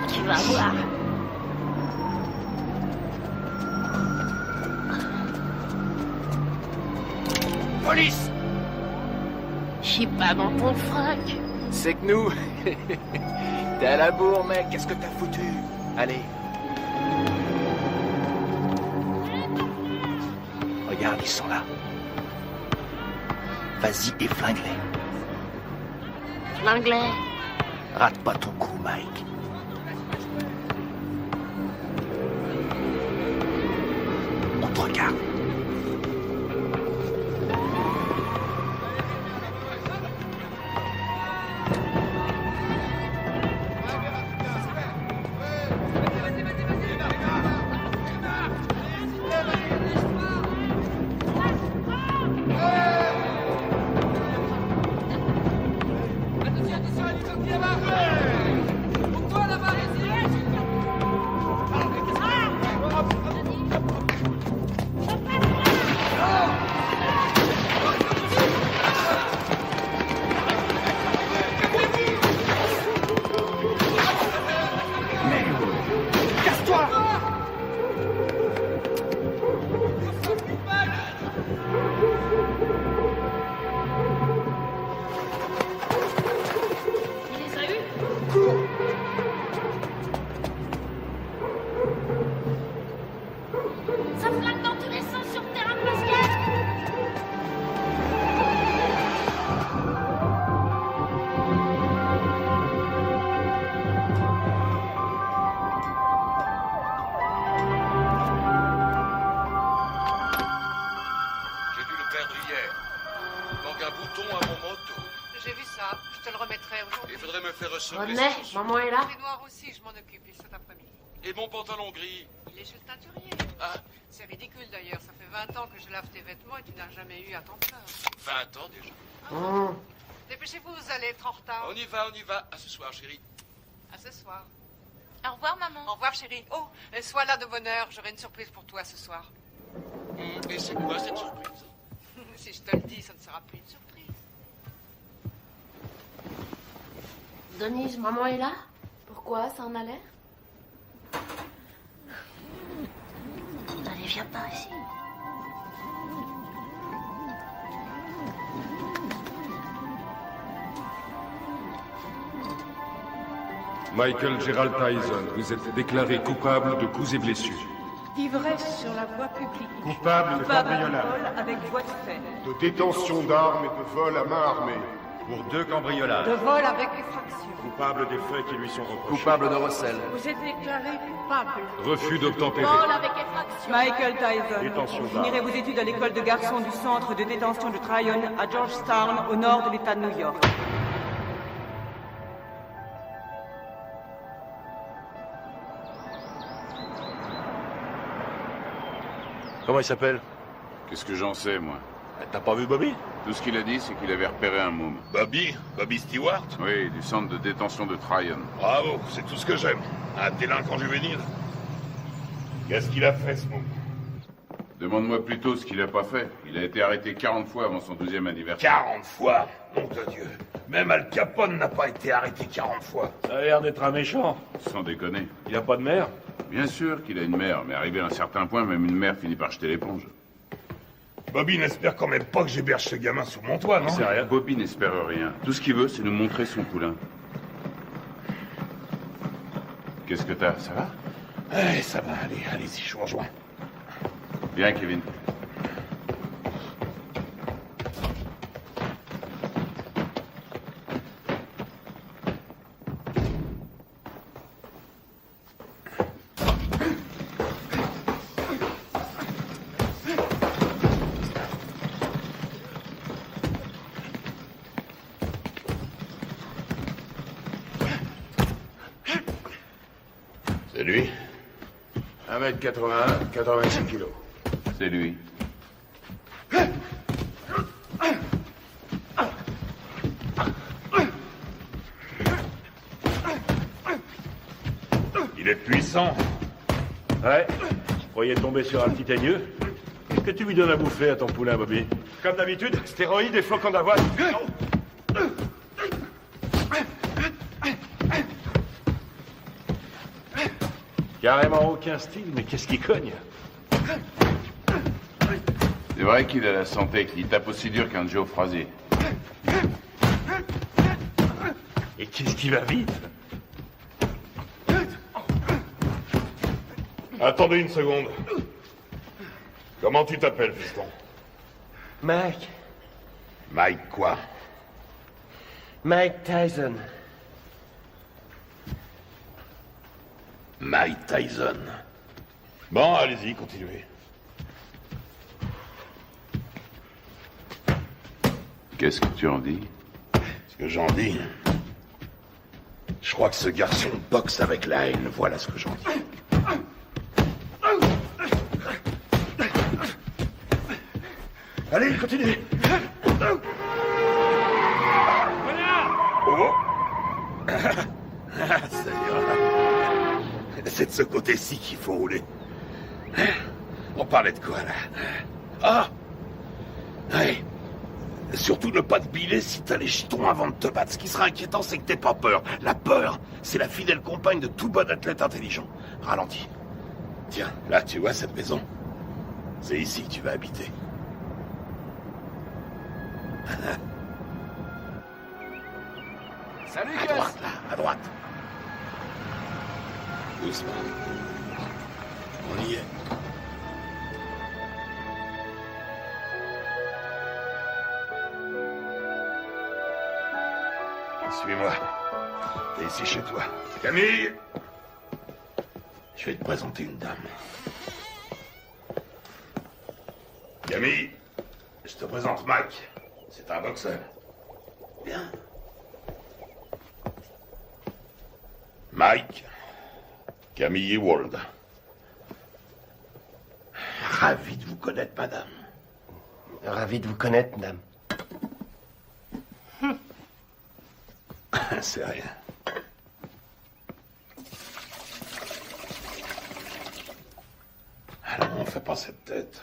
Tu vas voir. Police! Je suis pas dans ton froc. C'est que nous. T'es à la bourre, mec. Qu'est-ce que t'as foutu? Allez. Regarde, ils sont là. Vas-y et flingue-les. L'anglais. Rate pas ton coup, Mike. On te regarde. Ça flingue dans tous les sens sur le terrain de basket. J'ai dû le perdre hier. Il manque un bouton à mon manteau. J'ai vu ça, je te le remettrai aujourd'hui. Il faudrait me faire ressembler. René, maman est là. Les noirs aussi, je m'en occupe, ils cet après-midi. Et mon pantalon gris. Il est chez le teinturier. Ah, C'est ridicule d'ailleurs, ça fait 20 ans que je lave tes vêtements et tu n'as jamais eu à t'en plaindre. 20 ans déjà. Dépêchez-vous, vous allez être en retard. On y va, on y va. À ce soir, chérie. À ce soir. Au revoir, maman. Au revoir, chérie. Oh, sois là de bonne heure, j'aurai une surprise pour toi ce soir. Et c'est quoi cette surprise? Si je te le dis, ça ne sera plus une surprise. Denise, maman est là. Pourquoi? Ça en a l'air? Allez, viens pas ici. Michael Gerald Tyson, vous êtes déclaré coupable de coups et blessures. D'ivresse sur la voie publique. Coupable de Coupable de cambriolage, vol avec voie de fait. de détention d'armes et de vol à main armée. Pour 2 cambriolages. De vol avec effraction. Coupable des faits qui lui sont reprochés. Coupable de recel. Vous êtes déclaré coupable. Refus d'obtempérer. Vol avec effraction. Michael Tyson, Détention vous d'armes. finirez vos études à l'école de garçons du centre de détention de Tryon à Georgetown, au nord de l'État de New York. Comment il s'appelle? Qu'est-ce que j'en sais, moi? T'as pas vu Bobby? Tout ce qu'il a dit, c'est qu'il avait repéré un môme. Bobby? Bobby Stewart? Oui, du centre de détention de Tryon. Bravo, c'est tout ce que j'aime. Un délinquant juvénile. Qu'est-ce qu'il a fait, ce môme? Demande-moi plutôt ce qu'il a pas fait. Il a été arrêté 40 fois avant son 12e anniversaire. 40 fois? Nom de Dieu. Même Al Capone n'a pas été arrêté 40 fois. Ça a l'air d'être un méchant. Sans déconner. Il a pas de mère? Bien sûr qu'il a une mère, mais arrivé à un certain point, même une mère finit par jeter l'éponge. Bobby n'espère quand même pas que j'héberge ce gamin sous mon toit, non? C'est rien. Bobby n'espère rien. Tout ce qu'il veut, c'est nous montrer son poulain. Qu'est-ce que t'as? Ça va? Eh, ça va, allez-y, je vous rejoins. Viens, Kevin. C'est lui? 1m81, 86 kilos. C'est lui. Il est puissant. Ouais, je croyais tomber sur un petit aigneux. Qu'est-ce que tu lui donnes à bouffer à ton poulain, Bobby? Comme d'habitude, stéroïdes et flocons d'avoine. Carrément aucun style, mais qu'est-ce qui cogne? C'est vrai qu'il a la santé, qu'il tape aussi dur qu'un Joe Frazier. Et qu'est-ce qui va vite? Attendez une seconde. Comment tu t'appelles, fiston? Mike. Mike quoi? Mike Tyson. Mike Tyson. Bon, allez-y, continuez. Qu'est-ce que tu en dis? Ce que j'en dis... Je crois que ce garçon boxe avec la haine, voilà ce que j'en dis. Allez, continuez. Oh. Ça ira. C'est de ce côté-ci qu'il faut rouler. On parlait de quoi, là? Ah! Ouais. Surtout ne pas te biler si t'as les jetons avant de te battre. Ce qui sera inquiétant, c'est que t'aies pas peur. La peur, c'est la fidèle compagne de tout bon athlète intelligent. Ralentis. Tiens, là, tu vois cette maison? C'est ici que tu vas habiter. Salut, à Gus. droite, là, à droite. Doucement. On y est. Suis-moi. T'es ici chez toi. Camille! Je vais te présenter une dame. Camille, je te présente Mike. C'est un boxeur. Bien. Mike, Camille Ewald. Ravi de vous connaître, madame. Ravi de vous connaître, madame. C'est rien. Alors, on fait pas cette tête.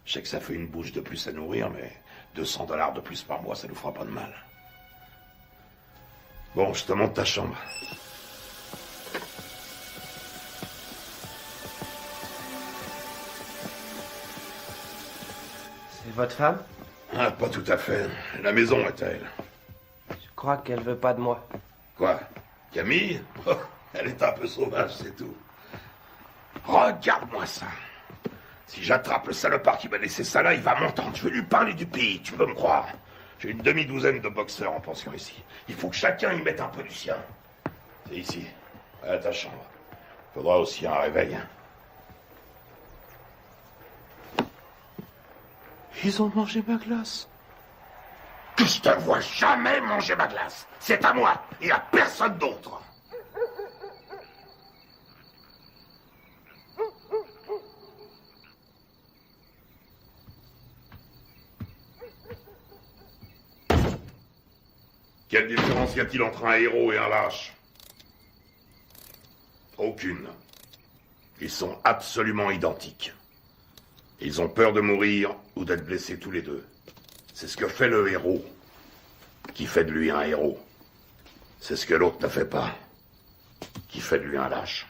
Je sais que ça fait une bouche de plus à nourrir, mais $200 de plus par mois, ça nous fera pas de mal. Bon, je te montre ta chambre. C'est votre femme? Ah, pas tout à fait. La maison est à elle. Je crois qu'elle veut pas de moi. Quoi? Camille? Oh, elle est un peu sauvage, c'est tout. Regarde-moi ça. Si j'attrape le salopard qui m'a laissé ça là, il va m'entendre. Je vais lui parler du pays, tu peux me croire. J'ai une demi-douzaine de boxeurs en pension ici. Il faut que chacun y mette un peu du sien. C'est ici, à ta chambre. Faudra aussi un réveil. Ils ont mangé ma glace. Que je te vois jamais manger ma glace. C'est à moi et à personne d'autre. Quelle différence y a-t-il entre un héros et un lâche? Aucune. Ils sont absolument identiques. Ils ont peur de mourir ou d'être blessés tous les deux. C'est ce que fait le héros qui fait de lui un héros. C'est ce que l'autre ne fait pas, qui fait de lui un lâche.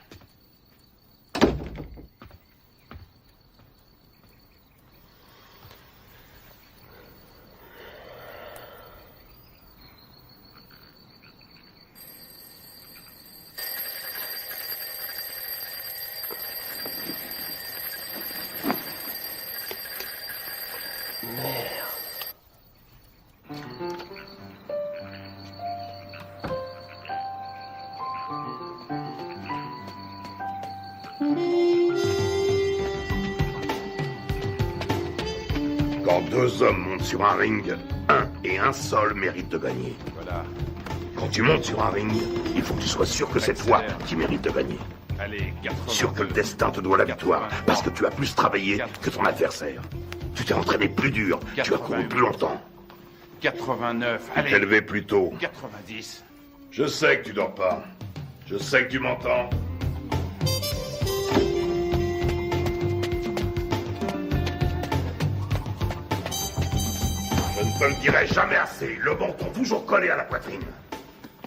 Quand deux hommes montent sur un ring, un et un seul mérite de gagner. Voilà. Quand tu montes sur un ring, il faut que tu sois sûr que c'est toi qui mérites de gagner. Allez, 80. Sûr que le destin te doit la victoire, parce que tu as plus travaillé que ton adversaire. Tu t'es entraîné plus dur, tu as couru plus longtemps. 89, Tu t'es levé plus tôt. 90. Je sais que tu dors pas. Je sais que tu m'entends. Je ne te le dirai jamais assez. Le menton toujours collé à la poitrine.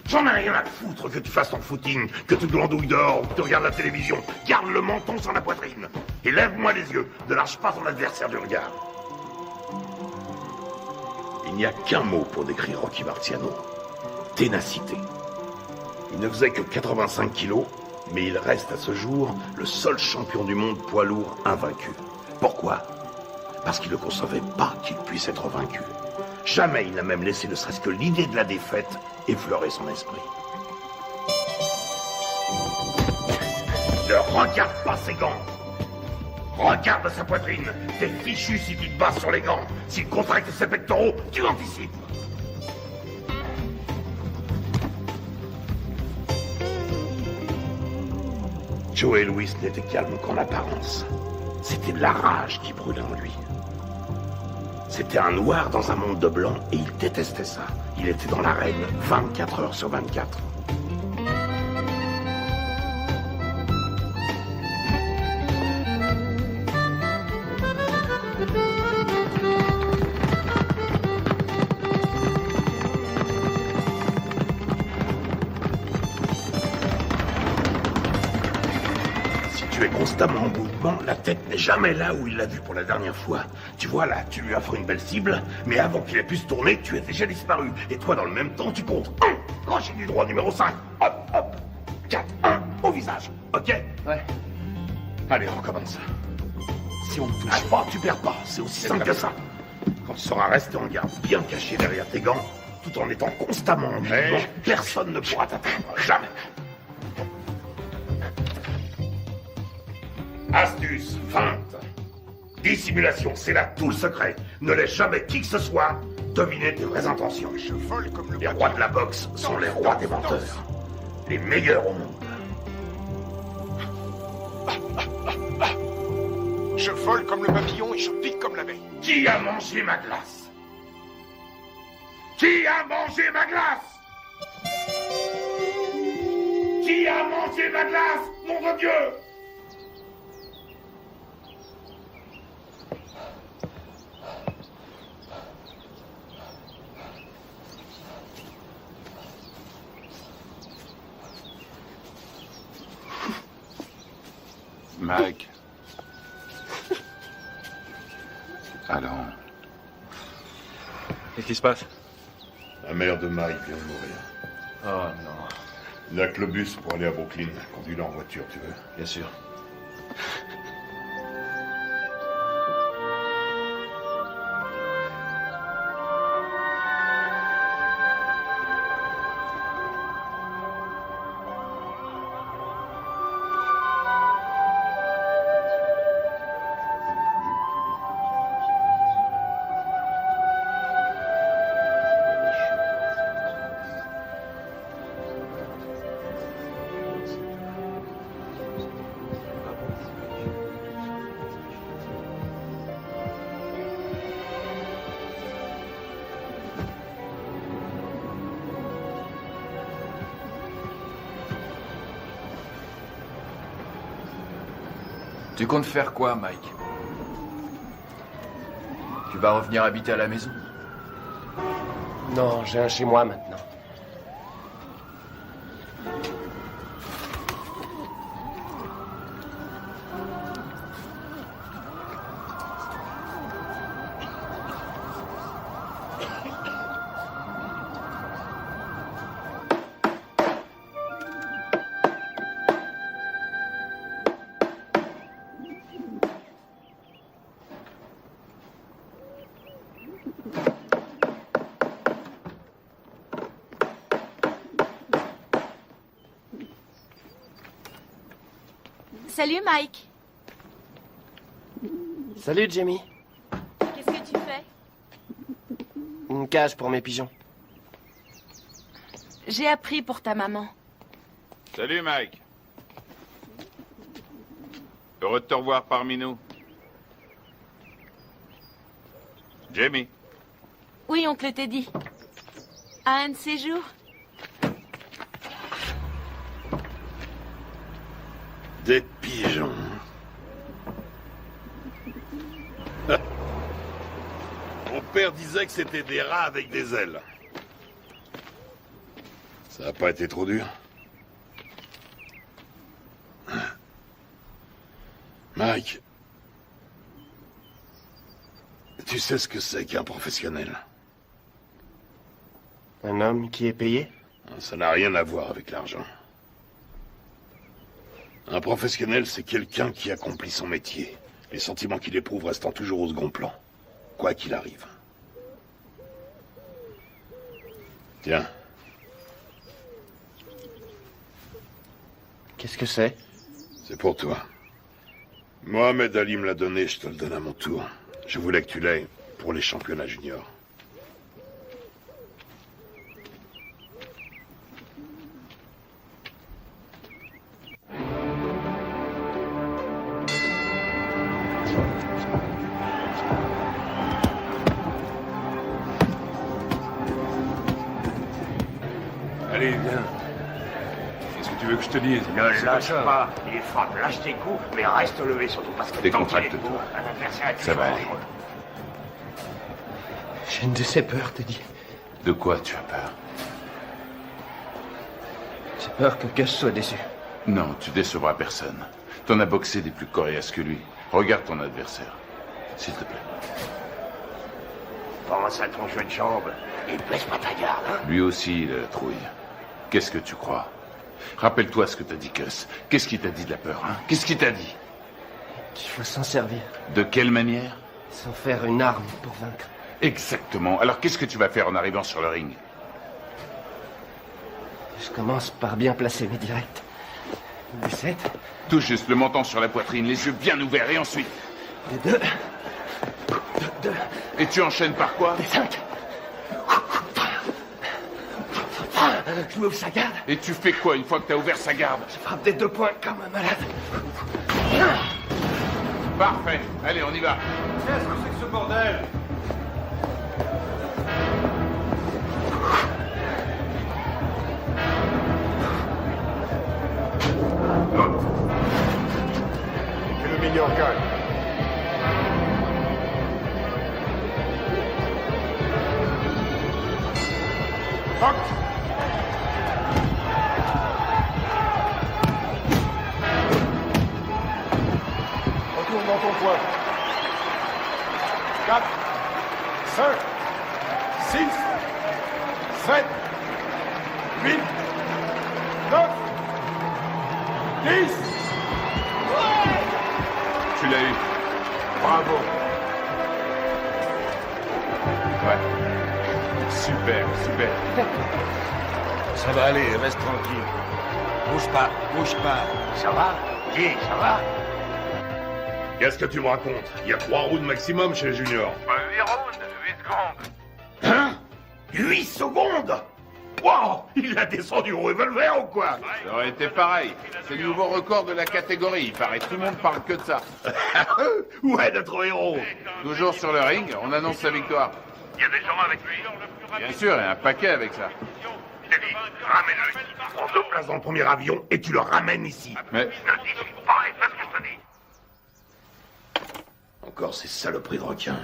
J'en ai rien à foutre que tu fasses ton footing, que tu glandouilles dehors ou que tu regardes la télévision. Garde le menton sur la poitrine. Et lève-moi les yeux. Ne lâche pas ton adversaire du regard. Il n'y a qu'un mot pour décrire Rocky Marciano. Ténacité. Il ne faisait que 85 kilos, mais il reste à ce jour le seul champion du monde poids lourd invaincu. Pourquoi? Parce qu'il ne concevait pas qu'il puisse être vaincu. Jamais il n'a même laissé ne serait-ce que l'idée de la défaite effleurer son esprit. Ne regarde pas ses gants. Regarde sa poitrine. T'es fichu si tu te bases sur les gants. S'il contracte ses pectoraux, tu anticipes. Joe Louis n'était calme qu'en apparence. C'était de la rage qui brûlait en lui. C'était un noir dans un monde de blanc et il détestait ça. Il était dans l'arène 24 heures sur 24. Tu es constamment en mouvement, la tête n'est jamais là où il l'a vue pour la dernière fois. Tu vois là, tu lui offres une belle cible, mais avant qu'il ait pu se tourner, tu es déjà disparu. Et toi, dans le même temps, tu comptes 1, crochet du droit numéro 5, hop, hop, 4, 1, au visage, ok? Ouais. Allez, recommence. Si on ne touche pas, tu perds pas, c'est aussi simple que ça. Quand tu seras resté en garde, bien caché derrière tes gants, tout en étant constamment en mouvement, personne ne pourra t'atteindre, jamais. Astuce, feinte, dissimulation, c'est là tout le secret. Ne laisse jamais qui que ce soit deviner tes vraies intentions. Les rois de la boxe sont les rois des menteurs. Les meilleurs au monde. Je vole comme le papillon et je pique comme l'abeille. Qui a mangé ma glace? Qui a mangé ma glace? Qui a mangé ma glace? Nom de Dieu! Mike. Alors. Qu'est-ce qui se passe? La mère de Mike vient de mourir. Oh non. Il n'y a que le bus pour aller à Brooklyn. Conduis-le en voiture, tu veux? Bien sûr. Tu comptes faire quoi, Mike? Tu vas revenir habiter à la maison? Non, j'ai un chez moi maintenant. Salut Mike. Salut Jamie. Qu'est-ce que tu fais? Une cage pour mes pigeons. J'ai appris pour ta maman. Salut, Mike. Heureux de te revoir parmi nous. Jamie. Oui, oncle Teddy. À un de ces jours. Des pigeons. Mon père disait que c'était des rats avec des ailes. Ça n'a pas été trop dur? Mike, tu sais ce que c'est qu'un professionnel? Un homme qui est payé? Ça n'a rien à voir avec l'argent. Un professionnel, c'est quelqu'un qui accomplit son métier. Les sentiments qu'il éprouve restant toujours au second plan, quoi qu'il arrive. Tiens. Qu'est-ce que c'est? C'est pour toi. Mohamed Ali me l'a donné, je te le donne à mon tour. Je voulais que tu l'aies pour les championnats juniors. Allez, viens. Qu'est-ce que tu veux que je te dise? Ne lâche pas. Il frappe, lâche tes coups, mais reste levé surtout parce que Décontracte-toi. un adversaire est Ça va dangereux. aller. J'ai une de ces peurs, Teddy. De quoi tu as peur? J'ai peur que Gus soit déçu. Non, tu décevras personne. T'en as boxé des plus coriaces que lui. Regarde ton adversaire. S'il te plaît. Pense à ton jeu de jambes et baisse pas ta garde, hein. Lui aussi, il a la trouille. Qu'est-ce que tu crois? Rappelle-toi ce que t'as dit, Gus. Qu'est-ce qu'il t'a dit de la peur, hein? Qu'est-ce qu'il t'a dit? Qu'il faut s'en servir. De quelle manière? Sans faire une arme pour vaincre. Exactement. Alors qu'est-ce que tu vas faire en arrivant sur le ring? Je commence par bien placer mes directs. Des 7. Tout juste, le menton sur la poitrine, les yeux bien ouverts, et ensuite? Des 2. Deux. Et tu enchaînes par quoi? Des 5. Je m'ouvre sa garde. Et tu fais quoi une fois que t'as ouvert sa garde? Je frappe des 2 points comme un malade. Parfait. Allez, on y va. Qu'est-ce que c'est que ce bordel? Que le meilleur gagne. Fuck! Retourne dans ton coin. 4, 5, 6, 7, 8, 9, 10. Tu l'as eu. Bravo. Ouais. Super, super. Ça va aller, reste tranquille. Bouge pas, bouge pas. Ça va? Dis, ça va? Qu'est-ce que tu me racontes? Il y a 3 rounds maximum chez les juniors. 8 rounds, 8 secondes. Hein? 8 secondes? Wow! Il l'a descendu au revolver ou quoi? Ça aurait été pareil. C'est le nouveau record de la catégorie. Il paraît tout le monde parle que de ça. Ouais, notre héros. Toujours sur le ring, on annonce sa victoire. Il y a des gens avec lui. Bien sûr, il y a un paquet avec ça. Je t'ai dit, ramène-le ici. Prends 2 places dans le premier avion et tu le ramènes ici. Mais Ne discute pas et fais ce que je te dis. Encore ces saloperies de requins.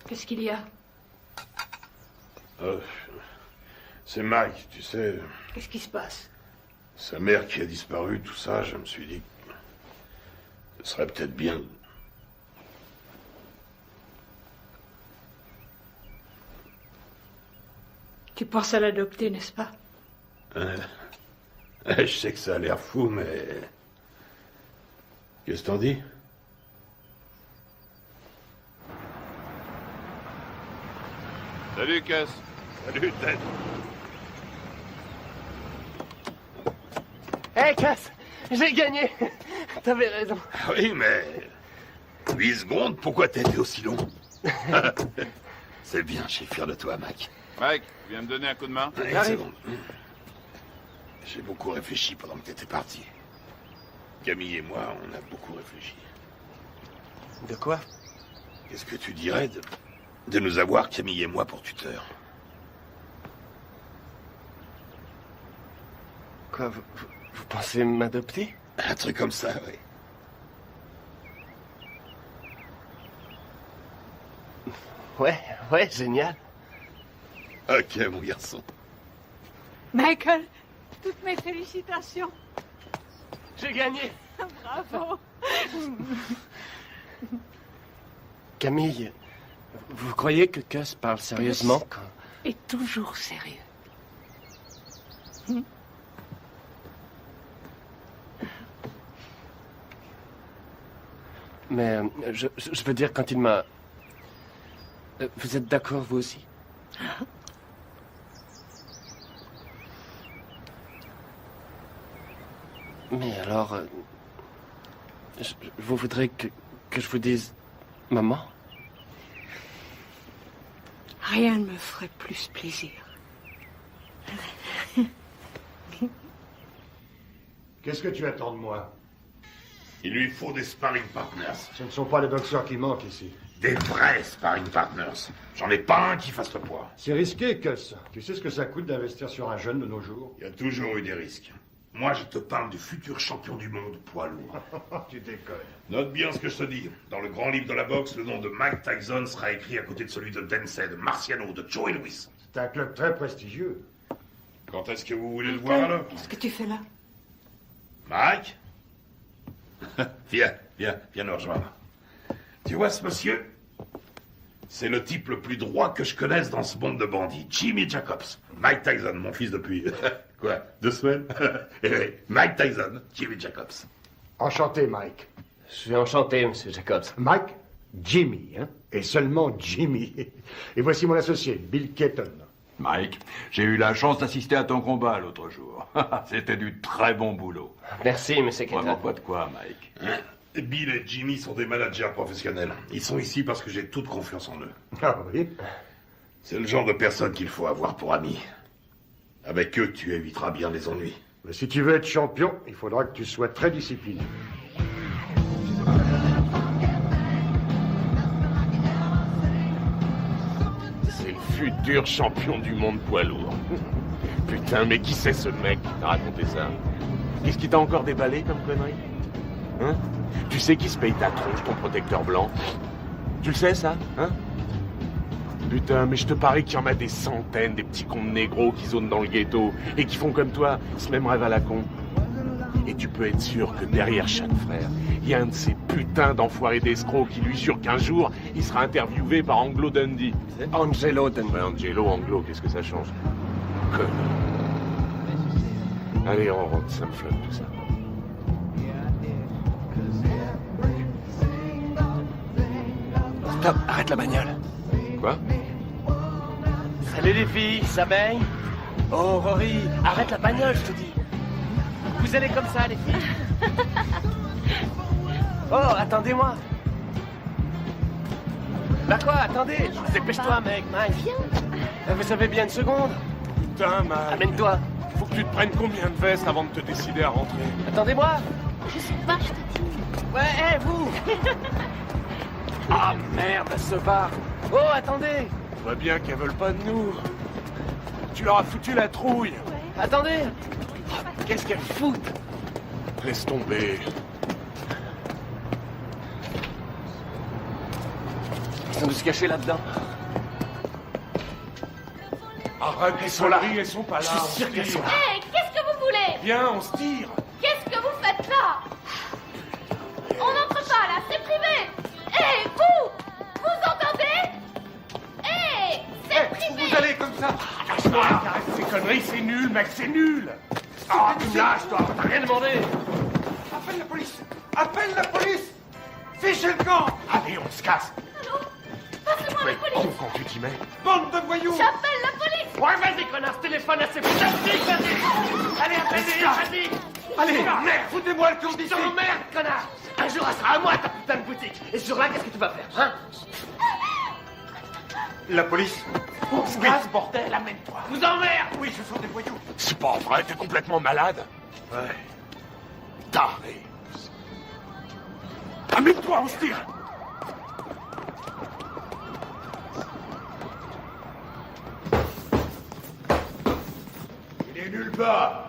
Qu'est-ce qu'il y a? C'est Mike, tu sais. Qu'est-ce qui se passe? Sa mère qui a disparu, tout ça, je me suis dit que ce serait peut-être bien. Tu penses à l'adopter, n'est-ce pas? Je sais que ça a l'air fou, mais... Qu'est-ce que t'en dis? salut, Cass. Salut, Ted. Hé, Cass! J'ai gagné! T'avais raison. Oui, mais... 8 secondes, pourquoi t'as été aussi long? C'est bien, je suis fier de toi, Mac. Mike, tu viens me donner un coup de main? Une seconde. J'ai beaucoup réfléchi pendant que t'étais parti. Camille et moi, on a beaucoup réfléchi. De quoi? Qu'est-ce que tu dirais de nous avoir, Camille et moi, pour tuteurs? Quoi, vous pensez m'adopter? Un truc comme ça, oui. Ouais, génial. Ok, mon garçon. Michael, toutes mes félicitations. J'ai gagné. Bravo. Camille, vous croyez que Gus parle sérieusement quand... Et toujours sérieux. Mais je veux dire, quand il m'a... Vous êtes d'accord, vous aussi? Mais alors... vous voudrez que je vous dise... Maman? Rien ne me ferait plus plaisir. Qu'est-ce que tu attends de moi? Il lui faut des sparring partners. Ce ne sont pas les boxeurs qui manquent ici. Des vrais sparring partners. J'en ai pas un qui fasse le poids. C'est risqué, Gus. Tu sais ce que ça coûte d'investir sur un jeune de nos jours? Il y a toujours eu des risques. Moi, je te parle du futur champion du monde poids lourd. Tu déconnes. Note bien ce que je te dis. Dans le grand livre de la boxe, le nom de Mike Tyson sera écrit à côté de celui de Dempsey, de Marciano, de Joey Louis. C'est un club très prestigieux. Quand est-ce que vous voulez le voir alors? Qu'est-ce que tu fais là? Mike? Viens nous rejoindre. Tu vois ce monsieur? C'est le type le plus droit que je connaisse dans ce monde de bandits. Jimmy Jacobs. Mike Tyson, mon fils depuis... quoi? 2 semaines? Mike Tyson, Jimmy Jacobs. Enchanté, Mike. Je suis enchanté, monsieur Jacobs. Mike, Jimmy, hein? Et seulement Jimmy. Et voici mon associé, Bill Keaton. Mike, j'ai eu la chance d'assister à ton combat l'autre jour. C'était du très bon boulot. Merci, monsieur Keaton. Vraiment pas de quoi, Mike. Hein? Bill et Jimmy sont des managers professionnels. Ils sont ici parce que j'ai toute confiance en eux. Ah oui? C'est le genre de personne qu'il faut avoir pour amis. Avec eux, tu éviteras bien les ennuis. Mais si tu veux être champion, il faudra que tu sois très discipliné. C'est le futur champion du monde poids lourd. Putain, mais qui c'est ce mec qui t'a raconté ça? Qu'est-ce qui t'a encore déballé comme connerie? Hein? Tu sais qui se paye ta tronche, ton protecteur blanc? Tu le sais, ça? Hein? Putain, mais je te parie qu'il y en a des centaines, des petits cons de négros qui zonent dans le ghetto et qui font comme toi, ce même rêve à la con. Et tu peux être sûr que derrière chaque frère, il y a un de ces putains d'enfoirés d'escrocs qui lui jure qu'un jour, il sera interviewé par Anglo Dundee. Angelo Dundee. Ouais, Angelo, Anglo, qu'est-ce que ça change? Connard. Allez, on rentre, ça me flotte tout ça. Stop, arrête la bagnole. Quoi? Salut les filles, ça baigne? Oh, Rory, arrête la bagnole, je te dis. Vous allez comme ça, les filles? Oh, attendez-moi. Bah quoi, attendez, dépêche-toi, mec, Mike. Viens. Vous avez bien une seconde? Putain, Mike. Amène-toi. Faut que tu te prennes combien de vestes avant de te décider à rentrer? Attendez-moi. Je sais pas, je te dis. Ouais, hé, vous. Ah, merde, ce bar. Oh, attendez. On voit bien qu'elles veulent pas de nous. Tu leur as foutu la trouille. Ouais. Attendez. Qu'est-ce qu'elles foutent? Laisse tomber. Ils sont de se cacher là-dedans. Arrête, elles sont là. Elles sont pas là. Je suis sûr qu'elles sont là. Hé, qu'est-ce que vous voulez? Viens, on se tire. Qu'est-ce que vous faites là? On n'entre pas là, c'est privé. Hé, vous entendez? Hé, c'est privé. Vous allez comme ça. Lâche-moi. Arrête ces conneries, c'est nul, mec, c'est nul. Ah, tu me lâches, toi. T'as rien demandé. Appelle la police! Appelle la police! Fichez le camp! Allez, on se casse. Allô? Passez-moi la police. Con quand tu t'y mets. Bande de voyous! J'appelle la police. Ouais, vas-y, connard, téléphone à ces putains de flics, vas-y. Allez, appelez-les, vas-y. Allez, merde, foutez-moi le camp Je d'ici! t'emmerde, connard. Un jour, elle sera à moi, ta putain de boutique. Et ce jour-là, qu'est-ce que tu vas faire, hein? La police? On se casse, bordel, amène-toi. Vous emmerde. Oui, ce sont des voyous. C'est pas vrai, t'es complètement malade. Ouais. Taré. Amène-toi, on se tire. Il est nulle part.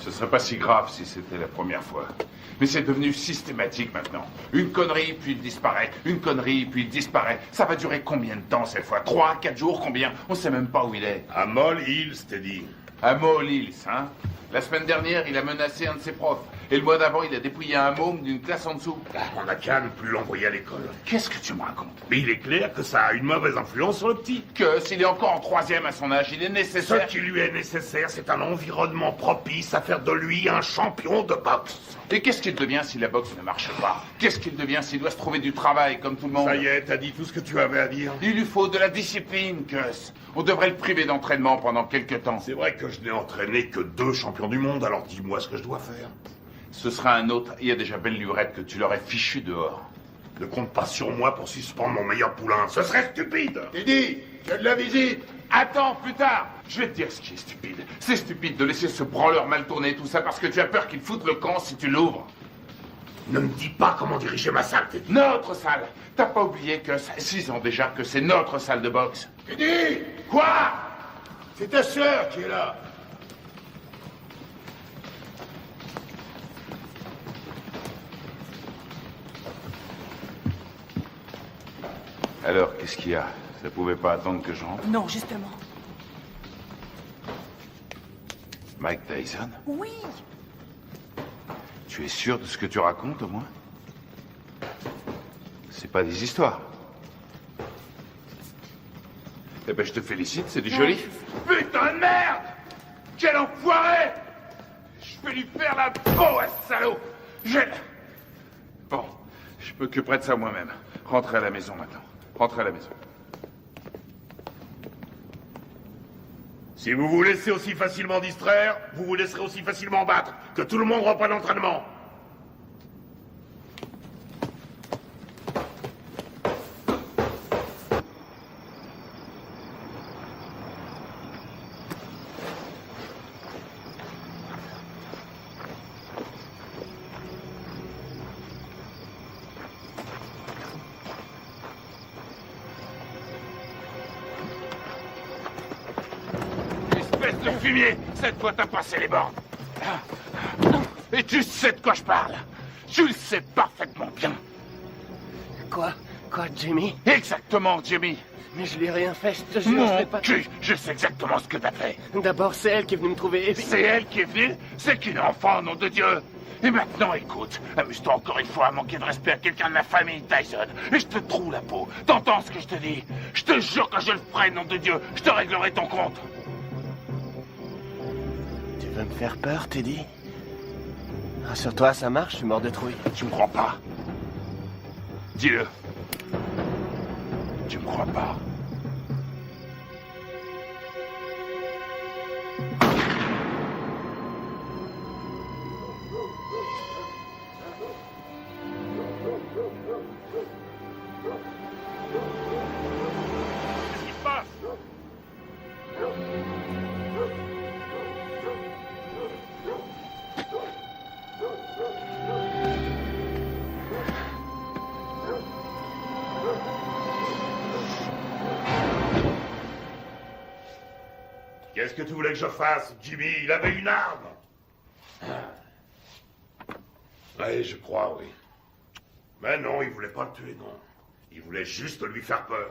Ce serait pas si grave si c'était la première fois. Mais c'est devenu systématique maintenant. Une connerie, puis il disparaît. Une connerie, puis il disparaît. Ça va durer combien de temps cette fois? 3, 4 jours, combien? On sait même pas où il est. À Moll Hills, t'es dit. À Moll Hills, hein? La semaine dernière, il a menacé un de ses profs. Et le mois d'avant, il a dépouillé un môme d'une classe en dessous. On n'a qu'à ne plus l'envoyer à l'école. Qu'est-ce que tu me racontes? Mais il est clair que ça a une mauvaise influence sur le petit. Que s'il est encore en 3e à son âge, il est nécessaire... Ce qui lui est nécessaire, c'est un environnement propice à faire de lui un champion de boxe. Et qu'est-ce qu'il devient si la boxe ne marche pas? Qu'est-ce qu'il devient s'il doit se trouver du travail comme tout le monde? Ça y est, t'as dit tout ce que tu avais à dire. Il lui faut de la discipline, Gus. On devrait le priver d'entraînement pendant quelques temps. C'est vrai que je n'ai entraîné que 2 champions du monde, alors dis-moi ce que je dois faire. Ce sera un autre. Il y a déjà belle lurette que tu l'aurais fichu dehors. Ne compte pas sur moi pour suspendre mon meilleur poulain. Ce serait stupide. Teddy, tu as de la visite. Attends, plus tard. Je vais te dire ce qui est stupide. C'est stupide de laisser ce branleur mal tourner, tout ça, parce que tu as peur qu'il foute le camp si tu l'ouvres. Ne me dis pas comment diriger ma salle, Teddy. Notre salle. T'as pas oublié que ça fait 6 ans déjà que c'est notre salle de boxe. Teddy! Quoi? C'est ta sœur qui est là. Alors, qu'est-ce qu'il y a? Ça pouvait pas attendre que je rentre? Non, justement. Mike Tyson? Oui. Tu es sûr de ce que tu racontes, au moins? C'est pas des histoires. Eh ben, je te félicite, c'est du joli. Putain de merde! Quel enfoiré! Je vais lui faire la peau à ce salaud! Bon, je m'occuperai de ça moi-même. Rentrez à la maison maintenant. Rentrez à la maison. Si vous vous laissez aussi facilement distraire, vous vous laisserez aussi facilement battre. Que tout le monde reprenne l'entraînement. Espèce de fumier! Cette fois, t'as passé les bornes. Et tu sais de quoi je parle. Tu le sais parfaitement bien. Quoi? Quoi, Jimmy? Exactement, Jimmy. Mais je lui ai rien fait, je te jure, je Mon l'ai pas... cul, je sais exactement ce que t'as fait. D'abord, c'est elle qui est venue me trouver. C'est elle qui est venue? C'est qu'une enfant, nom de Dieu. Et maintenant, écoute, amuse-toi encore une fois à manquer de respect à quelqu'un de la famille Tyson. Et je te troue la peau. T'entends ce que je te dis? Je te jure que je le ferai, nom de Dieu. Je te réglerai ton compte. Tu veux me faire peur, Teddy? Rassure-toi, ça marche, je suis mort de trouille. Tu me crois pas? Dis-le. Tu me crois pas? Qu'est-ce qui se passe? Qu'est-ce que tu voulais que je fasse, Jimmy? Il avait une arme. Oui, je crois, oui. Mais non, il voulait pas le tuer, non. Il voulait juste lui faire peur.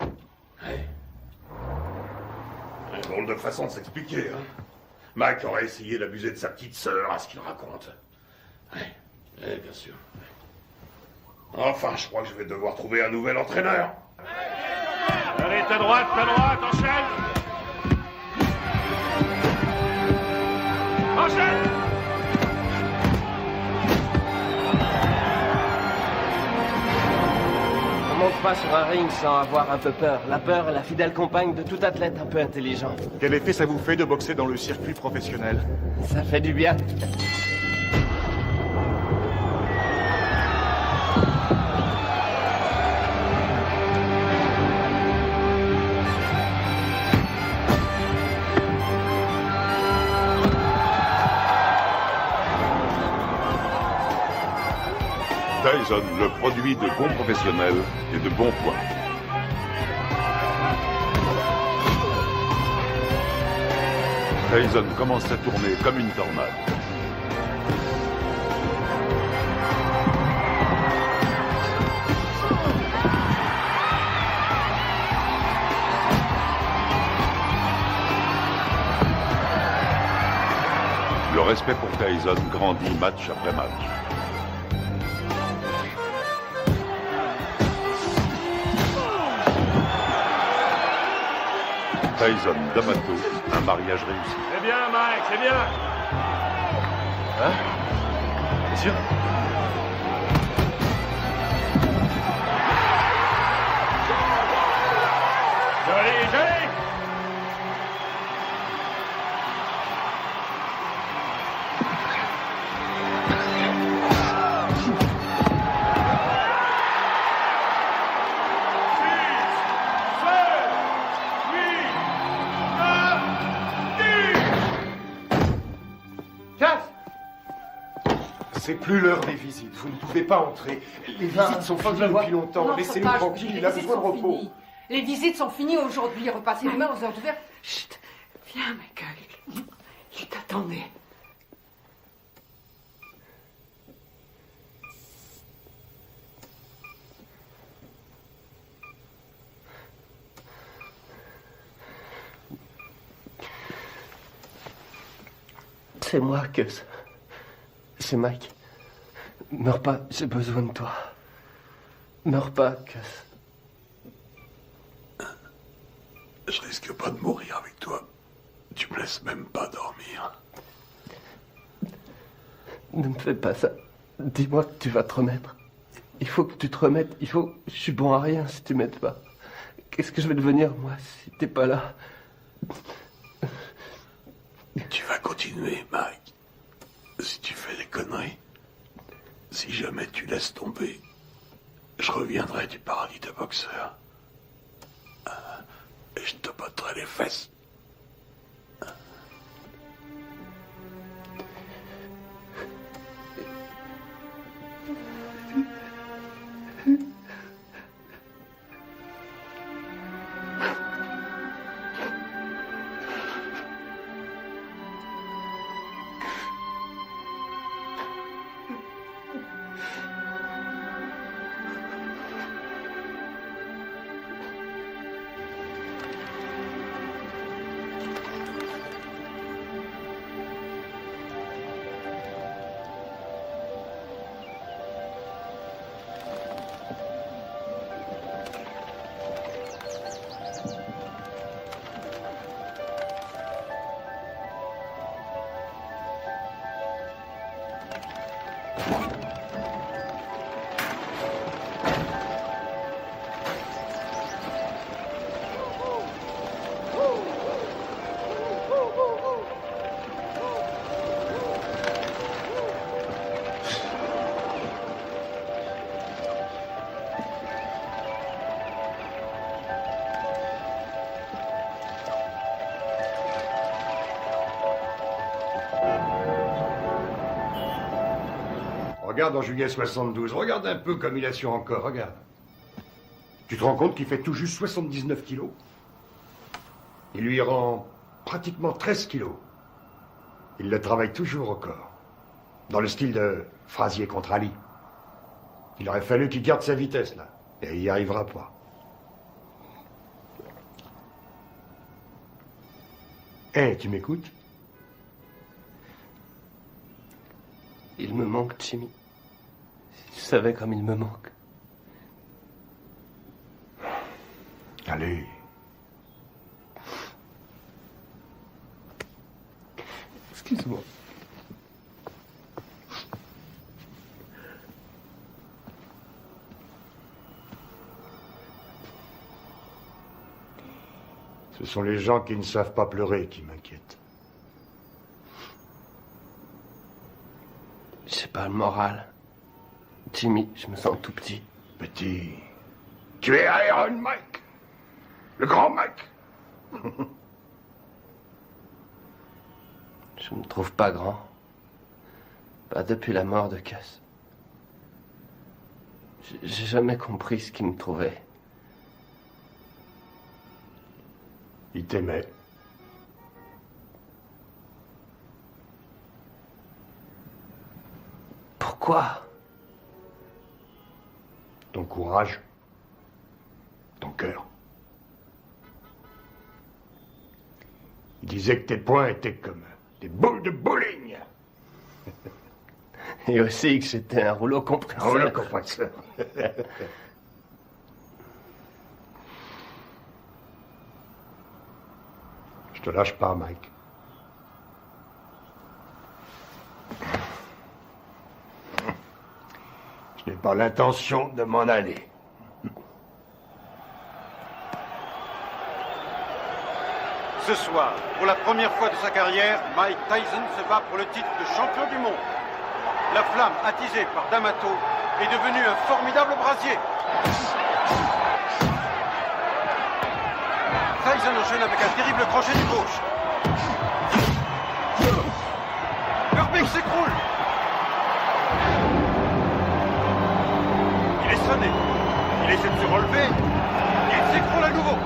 Ouais. Un drôle de façon de s'expliquer, hein. Mac aurait essayé d'abuser de sa petite sœur, à ce qu'il raconte. Ouais, bien sûr. Enfin, je crois que je vais devoir trouver un nouvel entraîneur. Allez, ta droite, enchaîne! Enchaîne! On monte pas sur un ring sans avoir un peu peur. La peur est la fidèle compagne de tout athlète un peu intelligent. Quel effet ça vous fait de boxer dans le circuit professionnel? Ça fait du bien. Tyson, le produit de bons professionnels et de bons poids. Tyson commence à tourner comme une tornade. Le respect pour Tyson grandit match après match. Tyson, D'Amato, un mariage réussi. C'est bien, Mike, c'est bien. Hein? T'es sûr? Joli, joli. C'est plus l'heure des visites. Vous ne pouvez pas entrer. Les visites sont finies depuis longtemps. Non, Laissez-le Sauvage, tranquille. les Il a visites besoin de sont repos. finies. Les visites sont finies aujourd'hui. Repassez les mains aux heures ouvertes. Chut. Viens, Michael. Il t'attendait. C'est moi, Gus. C'est Mike. Meurs pas, j'ai besoin de toi. Meurs pas, Gus. Je risque pas de mourir avec toi. Tu me laisses même pas dormir. Ne me fais pas ça. Dis-moi que tu vas te remettre. Il faut que tu te remettes. Je suis bon à rien si tu m'aides pas. Qu'est-ce que je vais devenir, moi, si t'es pas là? Tu vas continuer, Mike. Si tu fais des conneries, si jamais tu laisses tomber, je reviendrai du paradis de boxeur. Et je te botterai les fesses. Regarde en juillet 72, regarde un peu comme il assure encore, regarde. Tu te rends compte qu'il fait tout juste 79 kilos? Il lui rend pratiquement 13 kilos. Il le travaille toujours au corps. Dans le style de Frazier contre Ali. Il aurait fallu qu'il garde sa vitesse, là. Et il n'y arrivera pas. Hé, tu m'écoutes? Il me manque, Jimmy. Si tu savais comme il me manque. Allez. Excuse-moi. Ce sont les gens qui ne savent pas pleurer qui m'inquiètent. J'ai pas le moral. Jimmy, je me sens tout petit. Petit. Tu es Iron Mike. Le grand Mike. Je me trouve pas grand. Pas depuis la mort de Cass. J'ai jamais compris ce qu'il me trouvait. Il t'aimait. Quoi? Ton courage. Ton cœur. Il disait que tes poings étaient comme des boules de bowling. Et aussi que j'étais un rouleau compresseur. Un rouleau compresseur. Je te lâche pas, Mike. Je n'ai pas l'intention de m'en aller. Ce soir, pour la première fois de sa carrière, Mike Tyson se bat pour le titre de champion du monde. La flamme attisée par D'Amato est devenue un formidable brasier. Tyson enchaîne avec un terrible crochet du gauche. Herbig s'écroule. Il est sonné. Il essaie de se relever. Il s'écroule à nouveau.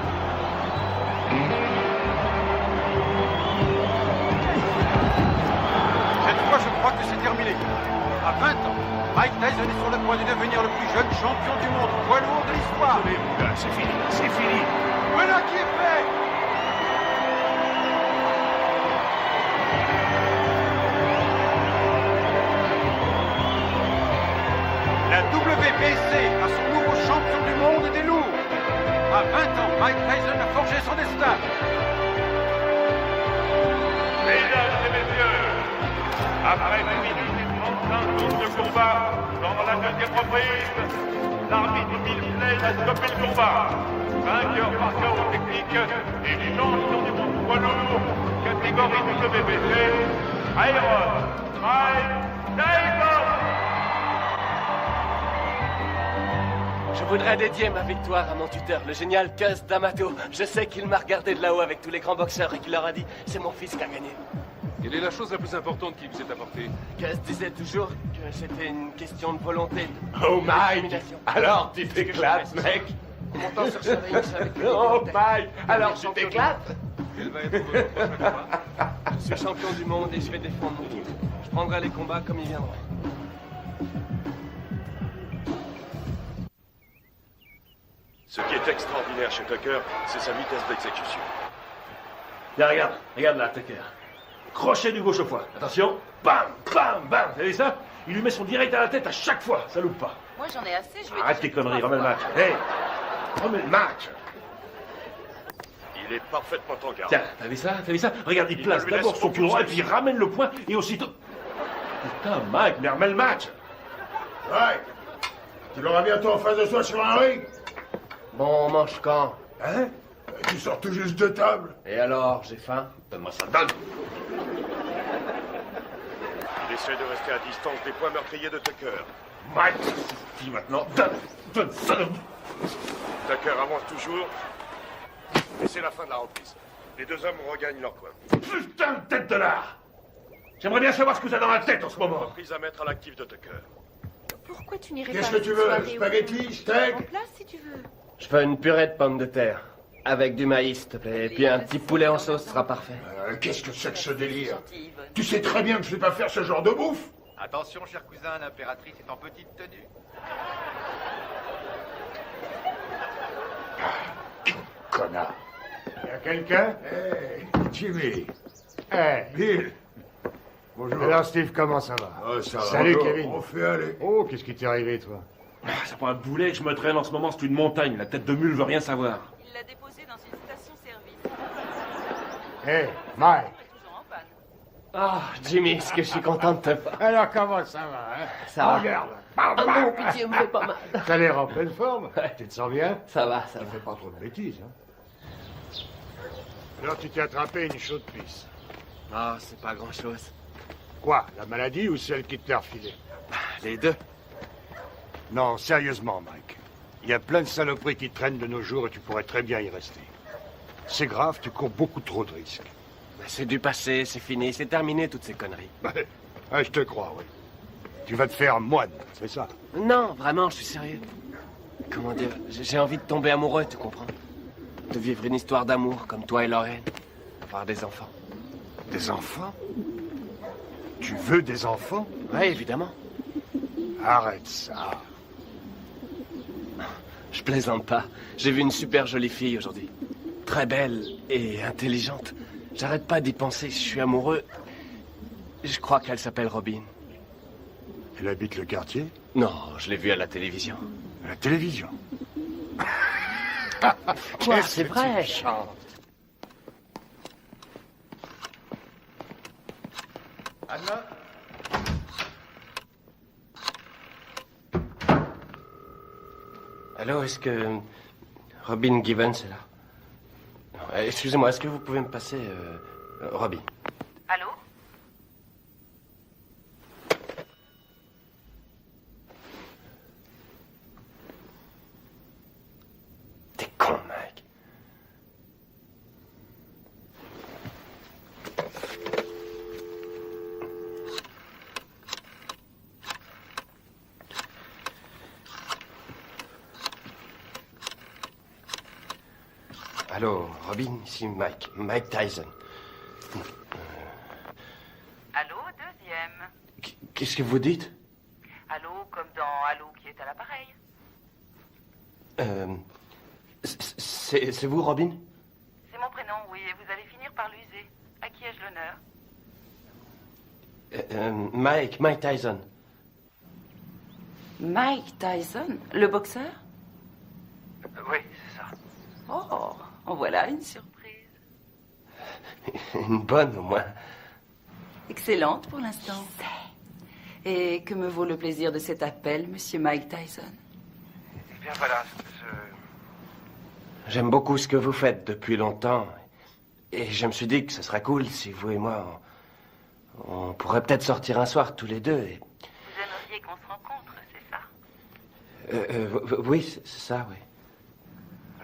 Je crois que c'est terminé. À 20 ans, Mike Tyson est sur le point de devenir le plus jeune champion du monde poids lourd de l'histoire. C'est fini, c'est fini. Voilà qui est fait. La WBC a son nouveau champion du monde des lourds. À 20 ans, Mike Tyson a forgé son destin. Mesdames et messieurs, après 1 minute et 35 secondes de combat, dans la deuxième reprise, l'arbitre Milsley a stoppé le combat. Vainqueur par chaos technique et champion du monde poids lourd, catégorie WBC, Iron Mike Tyson. Je voudrais dédier ma victoire à mon tuteur, le génial Cus D'Amato. Je sais qu'il m'a regardé de là-haut avec tous les grands boxeurs et qu'il leur a dit « C'est mon fils qui a gagné ». Quelle est la chose la plus importante qu'il vous ait apportée? Cus disait toujours que c'était une question de volonté. Oh Mike, alors tu t'éclates, mec. Montant sur ce ring, je savais que... Oh Mike, alors tu t'éclates. Quel va être votre prochain combat? Je suis champion du monde et je vais défendre mon titre. Je prendrai les combats comme ils viendront. Ce qui est extraordinaire chez Tucker, c'est sa vitesse d'exécution. Là, regarde là, Tucker. Crochet du gauche au foie. Attention. Bam, bam, bam. Vous avez vu ça? Il lui met son direct à la tête à chaque fois. Ça loupe pas. Moi, j'en ai assez, je vais... Arrête tes conneries, remets le match. Hey, remets le match. Il est parfaitement en garde. Tiens, t'as vu ça? Regarde, il place ne lui d'abord laisse son aucune coup droit et chance. puis il ramène le point et aussitôt... Putain, Mike, mais remets le match. Ouais. Tu l'auras bientôt en face de toi sur un ring. Bon, on mange quand? Hein? Tu sors tout juste de table. Et alors, j'ai faim? Donne-moi ça, donne. Il essaie de rester à distance des points meurtriers de Tucker. Mike, dis maintenant, donne ça. Tucker avance toujours. Et c'est la fin de la reprise. Les deux hommes regagnent leur coin. Putain de tête de lard. J'aimerais bien savoir ce que vous avez dans la tête en ce moment. Reprise à mettre à l'actif de Tucker. Pourquoi tu n'irais pas... Qu'est-ce que tu veux? Spaghetti, steak? En place, si tu veux. Je veux une purée de pommes de terre. Avec du maïs, s'il te plaît. Et puis un petit poulet en sauce sera parfait. Qu'est-ce que c'est que ce délire? Tu sais très bien que je ne sais pas faire ce genre de bouffe. Attention, cher cousin, l'impératrice est en petite tenue. Connard. Y'a quelqu'un? Hey, Jimmy. Hey, Bill. Bonjour. Alors, Steve, comment ça va? Oh, ça va. Salut, Bonjour. Kevin. On fait aller. Oh, qu'est-ce qui t'est arrivé, toi? C'est pas un boulet que je me traîne en ce moment, c'est une montagne. La tête de mule veut rien savoir. Il l'a déposé dans une station-service. Hey, Mike. Ah, Jimmy, est-ce que je suis content de te voir? Alors, comment ça va, hein? Ça va. Regarde. Ah non, pitié, me fais pas mal. T'as l'air en pleine forme. Tu te sens bien? Ça va. Tu fais pas trop de bêtises, hein? Alors, tu t'es attrapé une chaude pisse. Ah, c'est pas grand-chose. Quoi? La maladie ou celle qui te l'a refilée? Les deux. Non, sérieusement, Mike. Il y a plein de saloperies qui traînent de nos jours et tu pourrais très bien y rester. C'est grave, tu cours beaucoup trop de risques. C'est du passé, c'est fini, c'est terminé toutes ces conneries. Ah, je te crois, oui. Tu vas te faire moine, c'est ça? Non, vraiment, je suis sérieux. Comment dire, j'ai envie de tomber amoureux, tu comprends? De vivre une histoire d'amour comme toi et Lorraine. Avoir des enfants. Des enfants? Tu veux des enfants? Oui, évidemment. Arrête ça. Je plaisante pas. J'ai vu une super jolie fille aujourd'hui. Très belle et intelligente. J'arrête pas d'y penser. Je suis amoureux. Je crois qu'elle s'appelle Robin. Elle habite le quartier? Non, je l'ai vue à la télévision. À la télévision? Quoi, c'est vrai? Anna? Allô, est-ce que Robin Givens est là? Non, excusez-moi, est-ce que vous pouvez me passer Robin? Allô? T'es con, mec. Allô, Robin, ici Mike Tyson. Allô, deuxième. Qu'est-ce que vous dites? Allô, comme dans Allô qui est à l'appareil. C'est vous, Robin? C'est mon prénom, oui, et vous allez finir par l'user. À qui ai-je l'honneur? Mike Tyson. Mike Tyson, le boxeur? Oui, c'est ça. Oh, en voilà une surprise. Une bonne, au moins. Excellente pour l'instant. Et que me vaut le plaisir de cet appel, monsieur Mike Tyson? Eh bien, voilà, J'aime beaucoup ce que vous faites depuis longtemps. Et je me suis dit que ce serait cool si vous et moi, on pourrait peut-être sortir un soir tous les deux. Et... Vous aimeriez qu'on se rencontre, c'est ça? Oui, c'est ça, oui.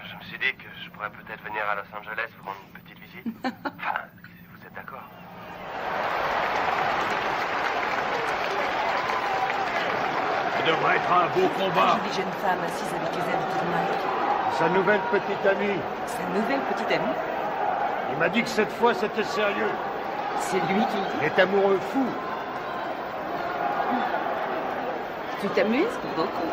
Je me suis dit que je pourrais peut-être venir à Los Angeles vous rendre une petite visite. Enfin, si vous êtes d'accord. Ça devrait être un beau combat. Une jeune femme assise avec les habitudes de Mike. Sa nouvelle petite amie. Sa nouvelle petite amie? Il m'a dit que cette fois c'était sérieux. C'est lui qui... Il est amoureux fou. Tu t'amuses beaucoup.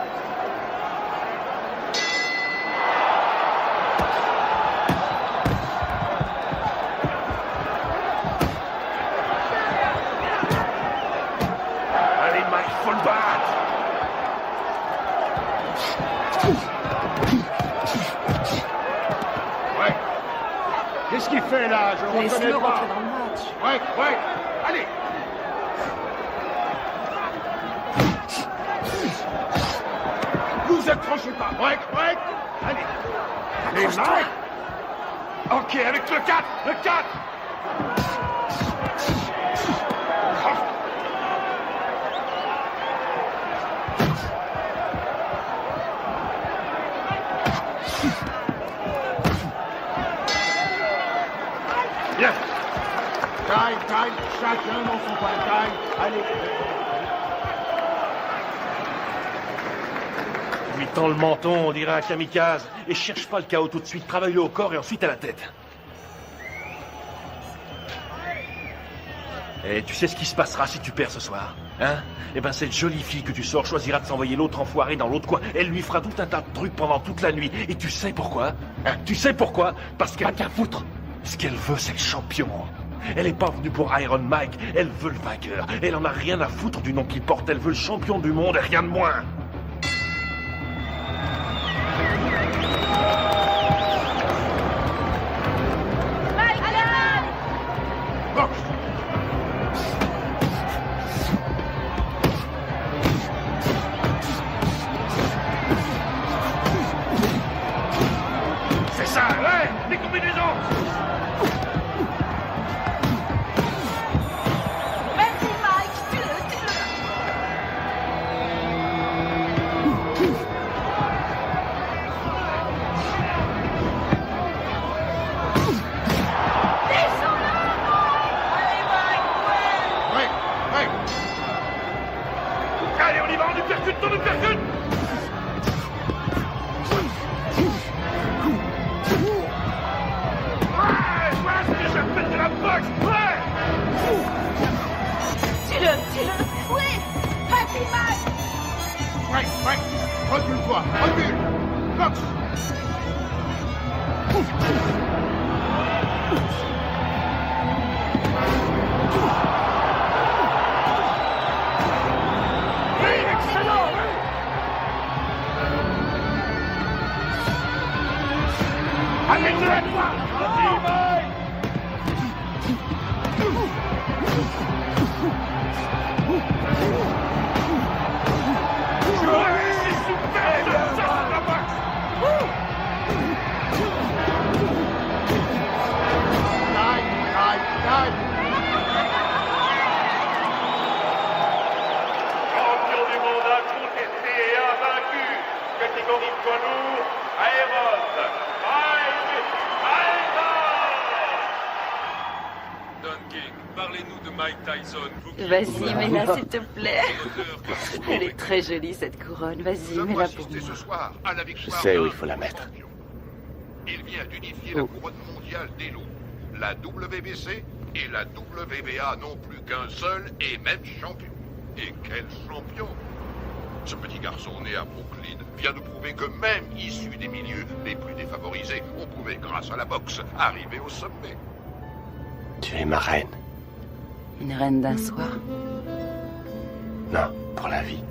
Allez, Mike, faut le battre. Ouais. Qu'est-ce qu'il fait là? Je le Laisse-le reconnais pas. rentrer dans le match. Ouais. Allez. Vous accrochez pas. Ouais. Allez. Allez, Mike. Ok, avec le 4. Le 4. Bien. Taille. Chacun dans son coin. Taille. Allez. Lui tend le menton, on dirait un kamikaze. Et cherche pas le chaos tout de suite. Travaille-le au corps et ensuite à la tête. Et tu sais ce qui se passera si tu perds ce soir, hein? Eh ben, cette jolie fille que tu sors choisira de s'envoyer l'autre enfoiré dans l'autre coin. Elle lui fera tout un tas de trucs pendant toute la nuit. Et tu sais pourquoi? Hein? Tu sais pourquoi? Parce qu'elle a qu'à foutre. Ce qu'elle veut, c'est le champion. Elle est pas venue pour Iron Mike. Elle veut le vainqueur. Elle en a rien à foutre du nom qu'il porte. Elle veut le champion du monde et rien de moins. C'est ça, ouais, les combinaisons. Vas-y, Mike, tue-le. Ouais. Allez, on y va, on nous percute. Ouais, c'est déjà fait de la boxe, ouais. Tue-le. Oui, vas-y, Mike. Ouais. Recule-toi. Recule. Cox. Arrête-le à toi! Champion du monde incontesté et invaincu, catégorie poids lourd, Aéros, Don King, parlez-nous de Mike Tyson. Vas-y, mets-la s'il te plaît. Elle est très jolie cette couronne. Vas-y, mets-la pour moi. Ce soir à la Je victoire sais où d'un il faut la mettre. Il vient d'unifier la couronne mondiale des loups. La WBC et la WBA n'ont plus qu'un seul et même champion. Et quel champion! Ce petit garçon né à Brooklyn vient nous prouver que même issu des milieux les plus défavorisés, on pouvait, grâce à la boxe, arriver au sommet. Tu es ma reine. Une reine d'un soir. Non, pour la vie.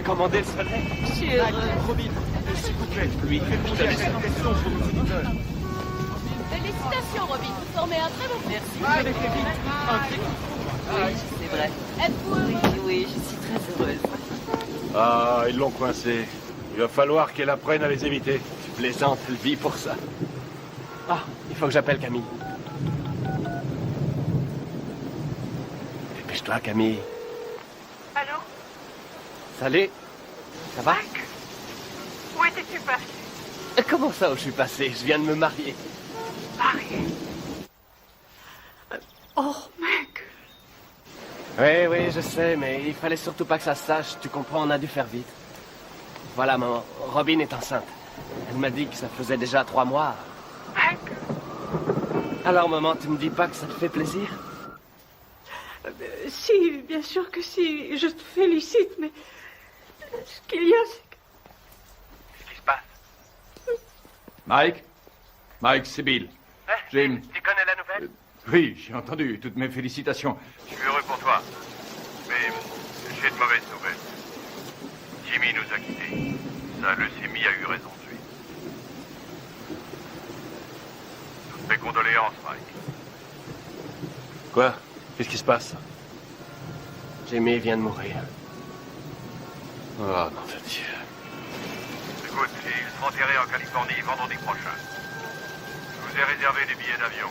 Commander le soleil. Je suis heureuse. Robin, s'il vous plaît, lui, faites cette question sur nos auditeurs. Félicitations, Robin. Vous formez un très bon groupe. Merci. Vous avez fait vite. Oui, c'est vrai. Êtes-vous heureux? Oui, je suis très heureuse. Ah, ils l'ont coincé. Il va falloir qu'elle apprenne à les éviter. Tu plaisantes, elle vit pour ça. Ah, il faut que j'appelle Camille. Dépêche-toi, Camille. Allô? Salut. Ça va? Où étais-tu passé? Comment ça où je suis passé? Je viens de me marier. Marié? Oh, mec. Oui, je sais, mais il fallait surtout pas que ça se sache. Tu comprends, on a dû faire vite. Voilà, maman. Robin est enceinte. Elle m'a dit que ça faisait déjà 3 mois. Mec. Alors, maman, tu me dis pas que ça te fait plaisir? Si, bien sûr que si. Je te félicite, mais ce qu'il y a, c'est que... Qu'est-ce qui se passe? Mike, c'est Bill. Jim. Tu connais la nouvelle? Oui, j'ai entendu. Toutes mes félicitations. Je suis heureux pour toi. Mais j'ai de mauvaises nouvelles. Jimmy nous a quittés. Sa leucémie a eu raison de lui. Toutes mes condoléances, Mike. Quoi? Qu'est-ce qui se passe? Jimmy vient de mourir. Oh, non de Dieu. Écoute, il sera enterré en Californie vendredi prochain. Je vous ai réservé des billets d'avion.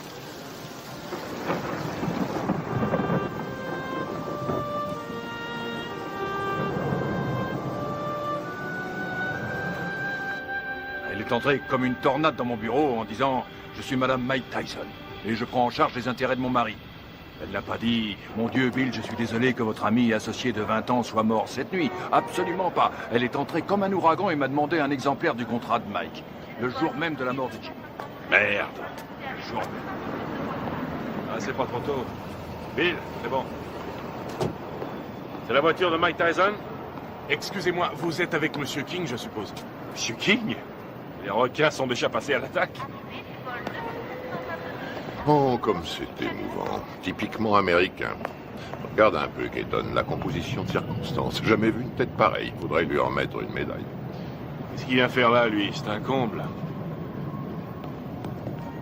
Elle est entrée comme une tornade dans mon bureau en disant « Je suis Madame Mike Tyson et je prends en charge les intérêts de mon mari. » Elle n'a pas dit « Mon Dieu, Bill, je suis désolé que votre ami et associé de 20 ans soit mort cette nuit. » Absolument pas. Elle est entrée comme un ouragan et m'a demandé un exemplaire du contrat de Mike. Le jour même de la mort de Jim. Merde. Le jour même. Ah, c'est pas trop tôt. Bill, c'est bon. C'est la voiture de Mike Tyson? Excusez-moi, vous êtes avec Monsieur King, je suppose. Monsieur King? Les requins sont déjà passés à l'attaque. Oh, comme c'est émouvant. Typiquement américain. Regarde un peu, Keaton, la composition de circonstances. Jamais vu une tête pareille. Faudrait lui remettre une médaille. Qu'est-ce qu'il vient faire là, lui? C'est un comble.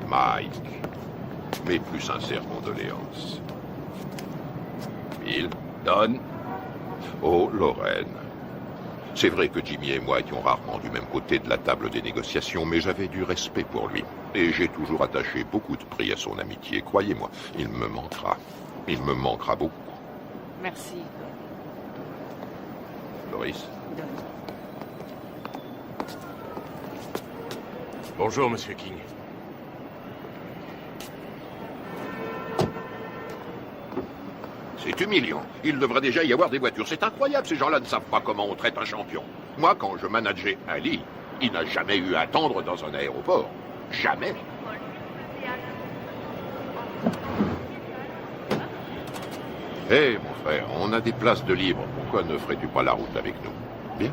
Mike. Mes plus sincères condoléances. Bill. Don. Oh, Lorraine. C'est vrai que Jimmy et moi étions rarement du même côté de la table des négociations, mais j'avais du respect pour lui. Et j'ai toujours attaché beaucoup de prix à son amitié. Croyez-moi, il me manquera. Il me manquera beaucoup. Merci. Doris. Bonjour, Monsieur King. C'est humiliant. Il devrait déjà y avoir des voitures. C'est incroyable, ces gens-là ne savent pas comment on traite un champion. Moi, quand je manageais Ali, il n'a jamais eu à attendre dans un aéroport. Jamais. Hé, mon frère, on a des places de libre. Pourquoi ne ferais-tu pas la route avec nous? Bien.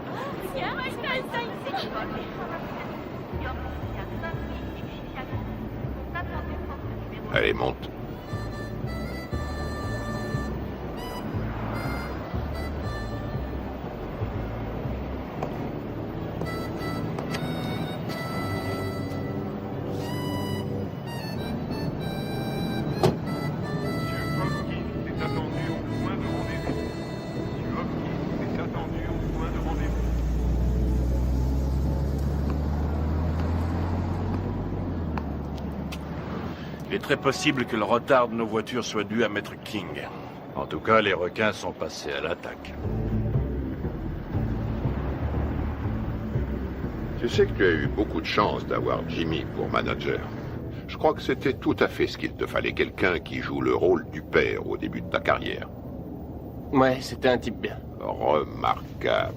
Allez, monte. Il est très possible que le retard de nos voitures soit dû à Maître King. En tout cas, les requins sont passés à l'attaque. Tu sais que tu as eu beaucoup de chance d'avoir Jimmy pour manager. Je crois que c'était tout à fait ce qu'il te fallait, quelqu'un qui joue le rôle du père au début de ta carrière. Ouais, c'était un type bien. Remarquable.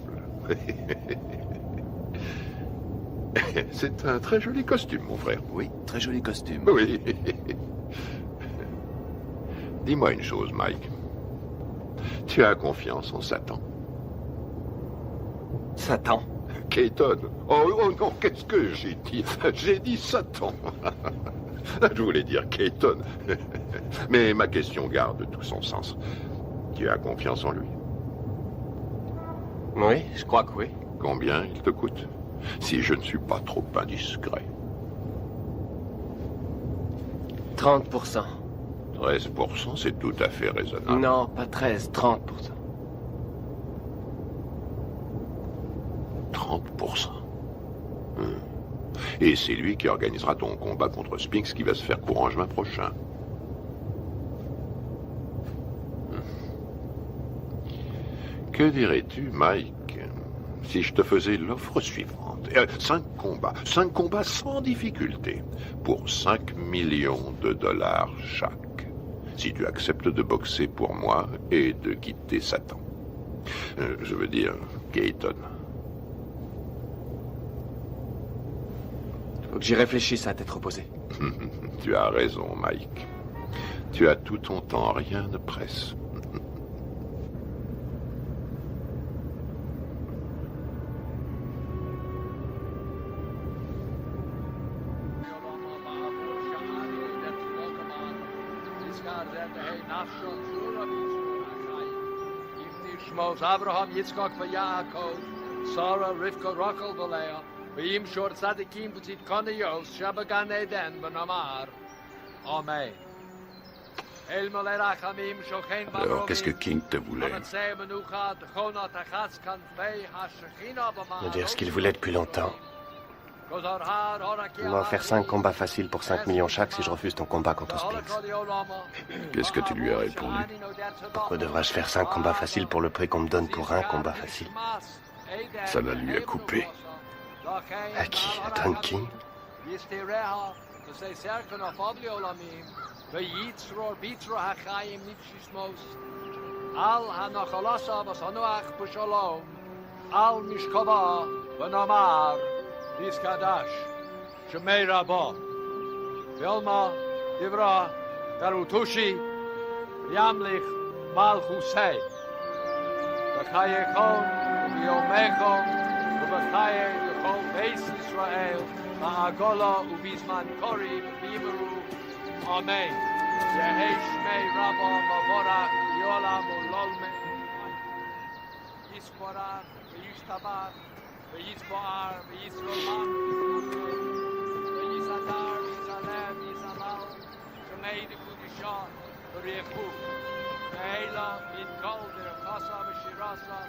C'est un très joli costume, mon frère. Oui, très joli costume. Oui. Dis-moi une chose, Mike. Tu as confiance en Satan? Satan? Keaton. Oh non, qu'est-ce que j'ai dit? J'ai dit Satan. Je voulais dire Keaton. Mais ma question garde tout son sens. Tu as confiance en lui? Oui, je crois que oui. Combien il te coûte? Si je ne suis pas trop indiscret. 30%. 13%, c'est tout à fait raisonnable. Non, pas 13, 30%. 30%. Et c'est lui qui organisera ton combat contre Spinks qui va se faire courant juin prochain. Que dirais-tu, Mike, si je te faisais l'offre suivante? 5 combats sans difficulté, pour 5 millions de dollars chaque. Si tu acceptes de boxer pour moi et de quitter Satan. Je veux dire, Keaton. Faut que j'y réfléchisse à tête reposée. Tu as raison, Mike. Tu as tout ton temps, rien ne presse. Abraham, Yitzchak, Yaakov, Sarah, Rivka, Rachel, Valea, V'yim shor tzadikim v'tzit kaniyos, shabagan eden v'namar. Amen. Alors, qu'est-ce que King te voulait? Me dire ce qu'il voulait depuis longtemps. Il m'a offert 5 combats faciles pour 5 millions chaque si je refuse ton combat contre Spinks. Qu'est-ce que tu lui as répondu? Pourquoi devrais-je faire 5 combats faciles pour le prix qu'on me donne pour un combat facile? Ça la lui a coupé. À qui? À Don King? V'yitzror bitra hachayim nipshismos. Al hanachalasa v'sanuach b'shalom. Al mishkava v'namar v'yiskadash. Shemei Rabbah. Vilma Divra Garutushi Yamlich Malchusei. V'chayechon v'yomechon v'chaye yechon beis Yisrael v'agola u'bizman kori v'yimeru. Amen. Yehei Shmei Rabbah Mavorach Yolam Ulolme. Yiskwarar v'yishtabar v'yizboar v'yizrolam v'yizadar v'yizalem v'yizalal Shemei Dekudishah v'riyechu v'heila v'yitkol v'yachasa v'shirasa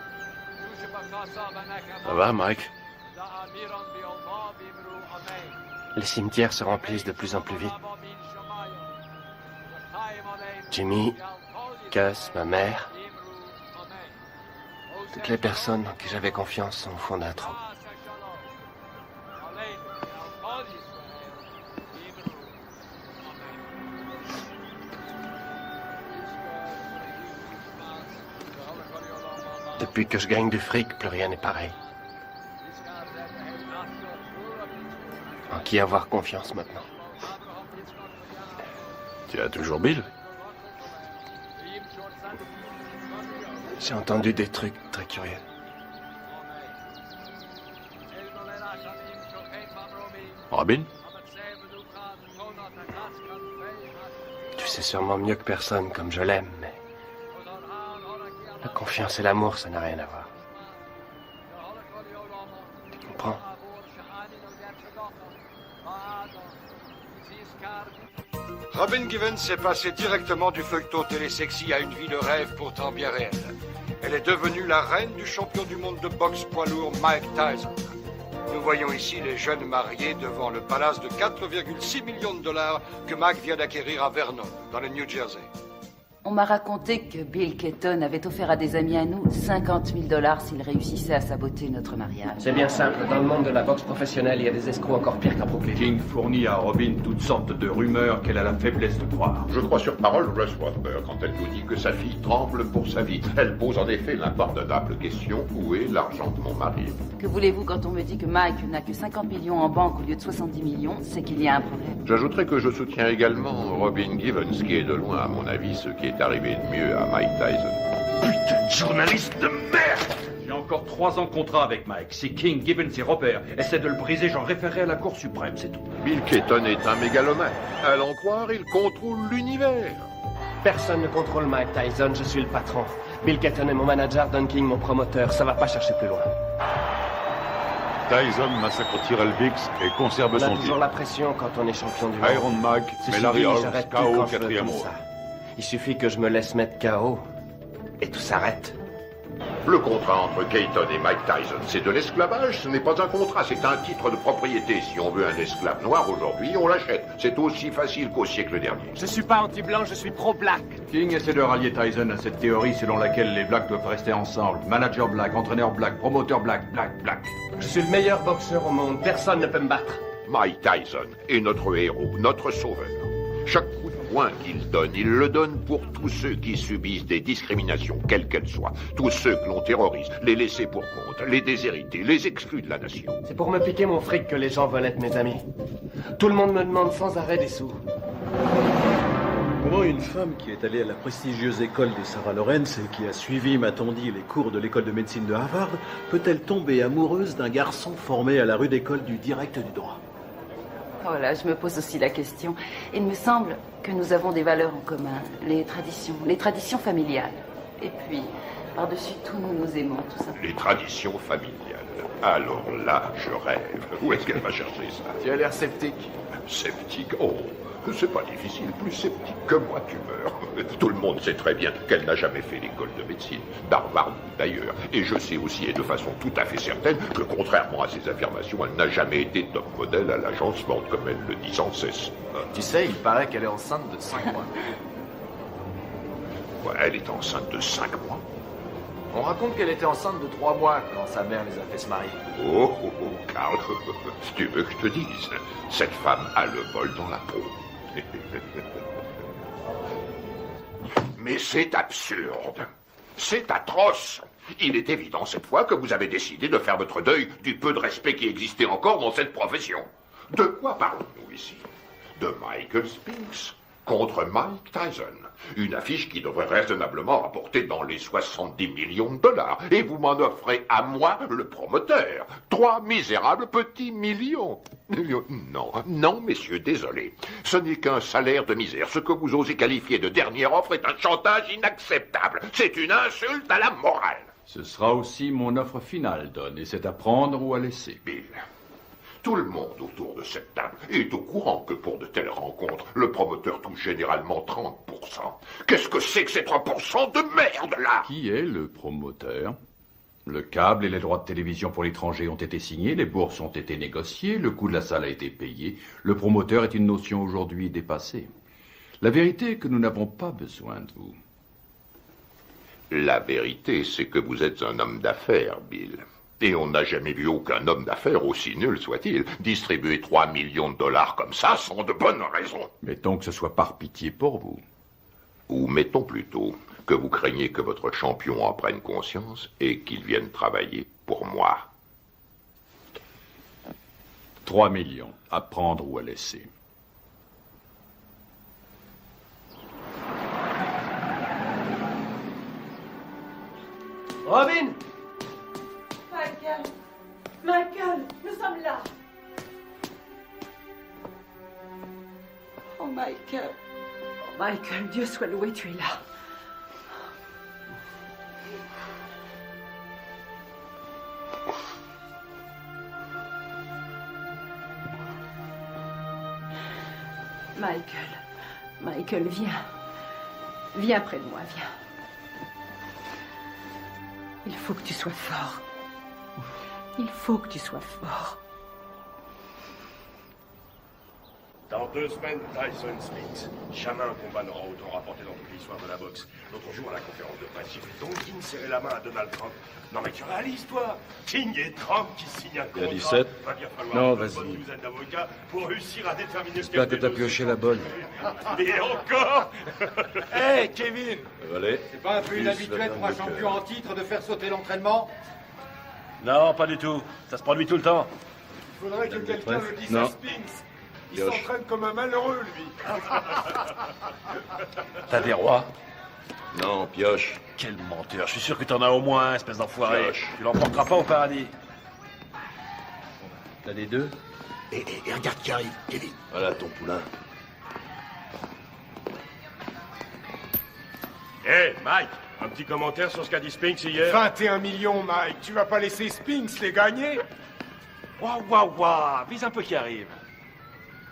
Yusha b'chasa v'nechama. Ça va, Mike? Za'amiron v'yolma v'yimru Amen. Les cimetières se remplissent de plus en plus vite. Jimmy, Cass, ma mère, toutes les personnes en qui j'avais confiance sont au fond d'un trou. Depuis que je gagne du fric, plus rien n'est pareil. En qui avoir confiance maintenant? Tu as toujours Bill? J'ai entendu des trucs très curieux. Robin? Tu sais sûrement mieux que personne comme je l'aime, mais... La confiance et l'amour, ça n'a rien à voir. Tu comprends? Robin Givens est passée directement du feuilleton télésexy à une vie de rêve pourtant bien réelle. Elle est devenue la reine du champion du monde de boxe poids lourd Mike Tyson. Nous voyons ici les jeunes mariés devant le palace de 4,6 millions de dollars que Mike vient d'acquérir à Vernon, dans le New Jersey. On m'a raconté que Bill Keaton avait offert à des amis à nous 50 000 $ s'ils réussissaient à saboter notre mariage. C'est bien simple. Dans le monde de la boxe professionnelle, il y a des escrocs encore pires qu'à Brooklyn. King fournit à Robin toutes sortes de rumeurs qu'elle a la faiblesse de croire. Je crois sur parole Russ Wadsworth quand elle nous dit que sa fille tremble pour sa vie. Elle pose en effet l'impardonnable question: où est l'argent de mon mari? Que voulez-vous quand on me dit que Mike n'a que 50 millions en banque au lieu de 70 millions? C'est qu'il y a un problème. J'ajouterai que je soutiens également Robin Givens, qui est de loin, à mon avis, ce qui est arrivé de mieux à Mike Tyson. Putain de journaliste de merde! J'ai encore 3 ans de contrat avec Mike. Si King, Gibbons et Robert essaient de le briser, j'en référerai à la Cour suprême, c'est tout. Bill Keaton est un mégalomane. À l'en croire, il contrôle l'univers. Personne ne contrôle Mike Tyson, je suis le patron. Bill Keaton est mon manager, Don King mon promoteur. Ça va pas chercher plus loin. Tyson massacre Tyrell Biggs et conserve On a son toujours titre. la pression quand on est champion du monde. Iron Mike, Ceci mais Larry dit, Holmes, j'arrête tout KO, quand je veux, 4e comme round. ça. Il suffit que je me laisse mettre KO et tout s'arrête. Le contrat entre Keaton et Mike Tyson, c'est de l'esclavage, ce n'est pas un contrat, c'est un titre de propriété. Si on veut un esclave noir aujourd'hui, on l'achète. C'est aussi facile qu'au siècle dernier. Je suis pas anti-blanc, je suis pro-black. King essaie de rallier Tyson à cette théorie selon laquelle les blacks doivent rester ensemble. Manager black, entraîneur black, promoteur black, black. Je suis le meilleur boxeur au monde, personne ne peut me battre. Mike Tyson est notre héros, notre sauveur. Chaque coup de poing qu'il donne, il le donne pour tous ceux qui subissent des discriminations, quelles qu'elles soient. Tous ceux que l'on terrorise, les laissés pour compte, les déshérités, les exclus de la nation. C'est pour me piquer mon fric que les gens veulent être mes amis. Tout le monde me demande sans arrêt des sous. Comment une femme qui est allée à la prestigieuse école des Sarah Lawrence et qui a suivi, m'a-t-on dit, les cours de l'école de médecine de Harvard, peut-elle tomber amoureuse d'un garçon formé à la rude école du direct du droit? Oh là, je me pose aussi la question. Il me semble que nous avons des valeurs en commun. Les traditions familiales. Et puis, par-dessus tout, nous nous aimons, tout simplement. Les traditions familiales. Alors là, je rêve. Où est-ce qu'elle va chercher ça? Tu as l'air sceptique. Sceptique? Oh, c'est pas difficile. Plus sceptique que moi, tu meurs. Tout le monde sait très bien qu'elle n'a jamais fait l'école de médecine. D'Harvard, d'ailleurs. Et je sais aussi, et de façon tout à fait certaine, que contrairement à ses affirmations, elle n'a jamais été top modèle à l'agence Ford, comme elle le dit sans cesse. Tu sais, il paraît qu'elle est enceinte de 5 mois. Ouais, elle est enceinte de 5 mois. On raconte qu'elle était enceinte de 3 mois quand sa mère les a fait se marier. Oh, Carl, si tu veux que je te dise, cette femme a le vol dans la peau. Mais c'est absurde. C'est atroce. Il est évident cette fois que vous avez décidé de faire votre deuil du peu de respect qui existait encore dans cette profession. De quoi parlons-nous ici? De Michael Spinks contre Mike Tyson. Une affiche qui devrait raisonnablement rapporter dans les 70 millions de dollars. Et vous m'en offrez à moi, le promoteur, 3 misérables petits millions. Non, non, messieurs, désolé. Ce n'est qu'un salaire de misère. Ce que vous osez qualifier de dernière offre est un chantage inacceptable. C'est une insulte à la morale. Ce sera aussi mon offre finale, Don, et c'est à prendre ou à laisser. Bill, tout le monde autour de cette table est au courant que pour de telles rencontres, le promoteur touche généralement 30%. Qu'est-ce que c'est que ces 3% de merde, là? Qui est le promoteur? Le câble et les droits de télévision pour l'étranger ont été signés, les bourses ont été négociées, le coût de la salle a été payé. Le promoteur est une notion aujourd'hui dépassée. La vérité est que nous n'avons pas besoin de vous. La vérité, c'est que vous êtes un homme d'affaires, Bill. Et on n'a jamais vu aucun homme d'affaires, aussi nul soit-il, distribuer 3 millions de dollars comme ça sans de bonnes raisons. Mettons que ce soit par pitié pour vous. Ou mettons plutôt que vous craignez que votre champion en prenne conscience et qu'il vienne travailler pour moi. 3 millions, à prendre ou à laisser. Robin! Michael! Michael! Nous sommes là! Oh, Michael. Oh, Michael, Dieu soit loué, tu es là. Michael, viens. Viens près de moi, viens. Il faut que tu sois fort. Il faut que tu sois fort. Dans 2 semaines, Tyson Spinks. Jamais un combat n'aura autant rapporté dans toute l'histoire de la boxe. L'autre jour, à la conférence de presse, j'ai vu Don King serrer la main à Donald Trump. Non mais tu réalises, toi? King et Trump qui signent un contrat. Il y a 17? Va bien falloir Non, une vas-y. bonne douzaine d'avocats pour réussir à déterminer ce J'espère que t'as pioché la bonne. Et encore. Hé, Kevin! Allez. C'est pas un peu inhabituel pour un champion en titre de faire sauter l'entraînement? Non, pas du tout. Ça se produit tout le temps. Il faudrait que quelqu'un le dise Non. à Spinks. Il Pioche. s'entraîne comme un malheureux, lui. T'as des rois? Non, pioche. Quel menteur. Je suis sûr que t'en as au moins un, espèce d'enfoiré. Pioche. Tu l'emporteras pas au paradis. T'as les deux? Et regarde qui arrive, Kevin. Voilà ton poulain. Hé, Mike, un petit commentaire sur ce qu'a dit Spinks hier? 21 millions, Mike. Tu vas pas laisser Spinks les gagner? Waouh, vise un peu qui arrive.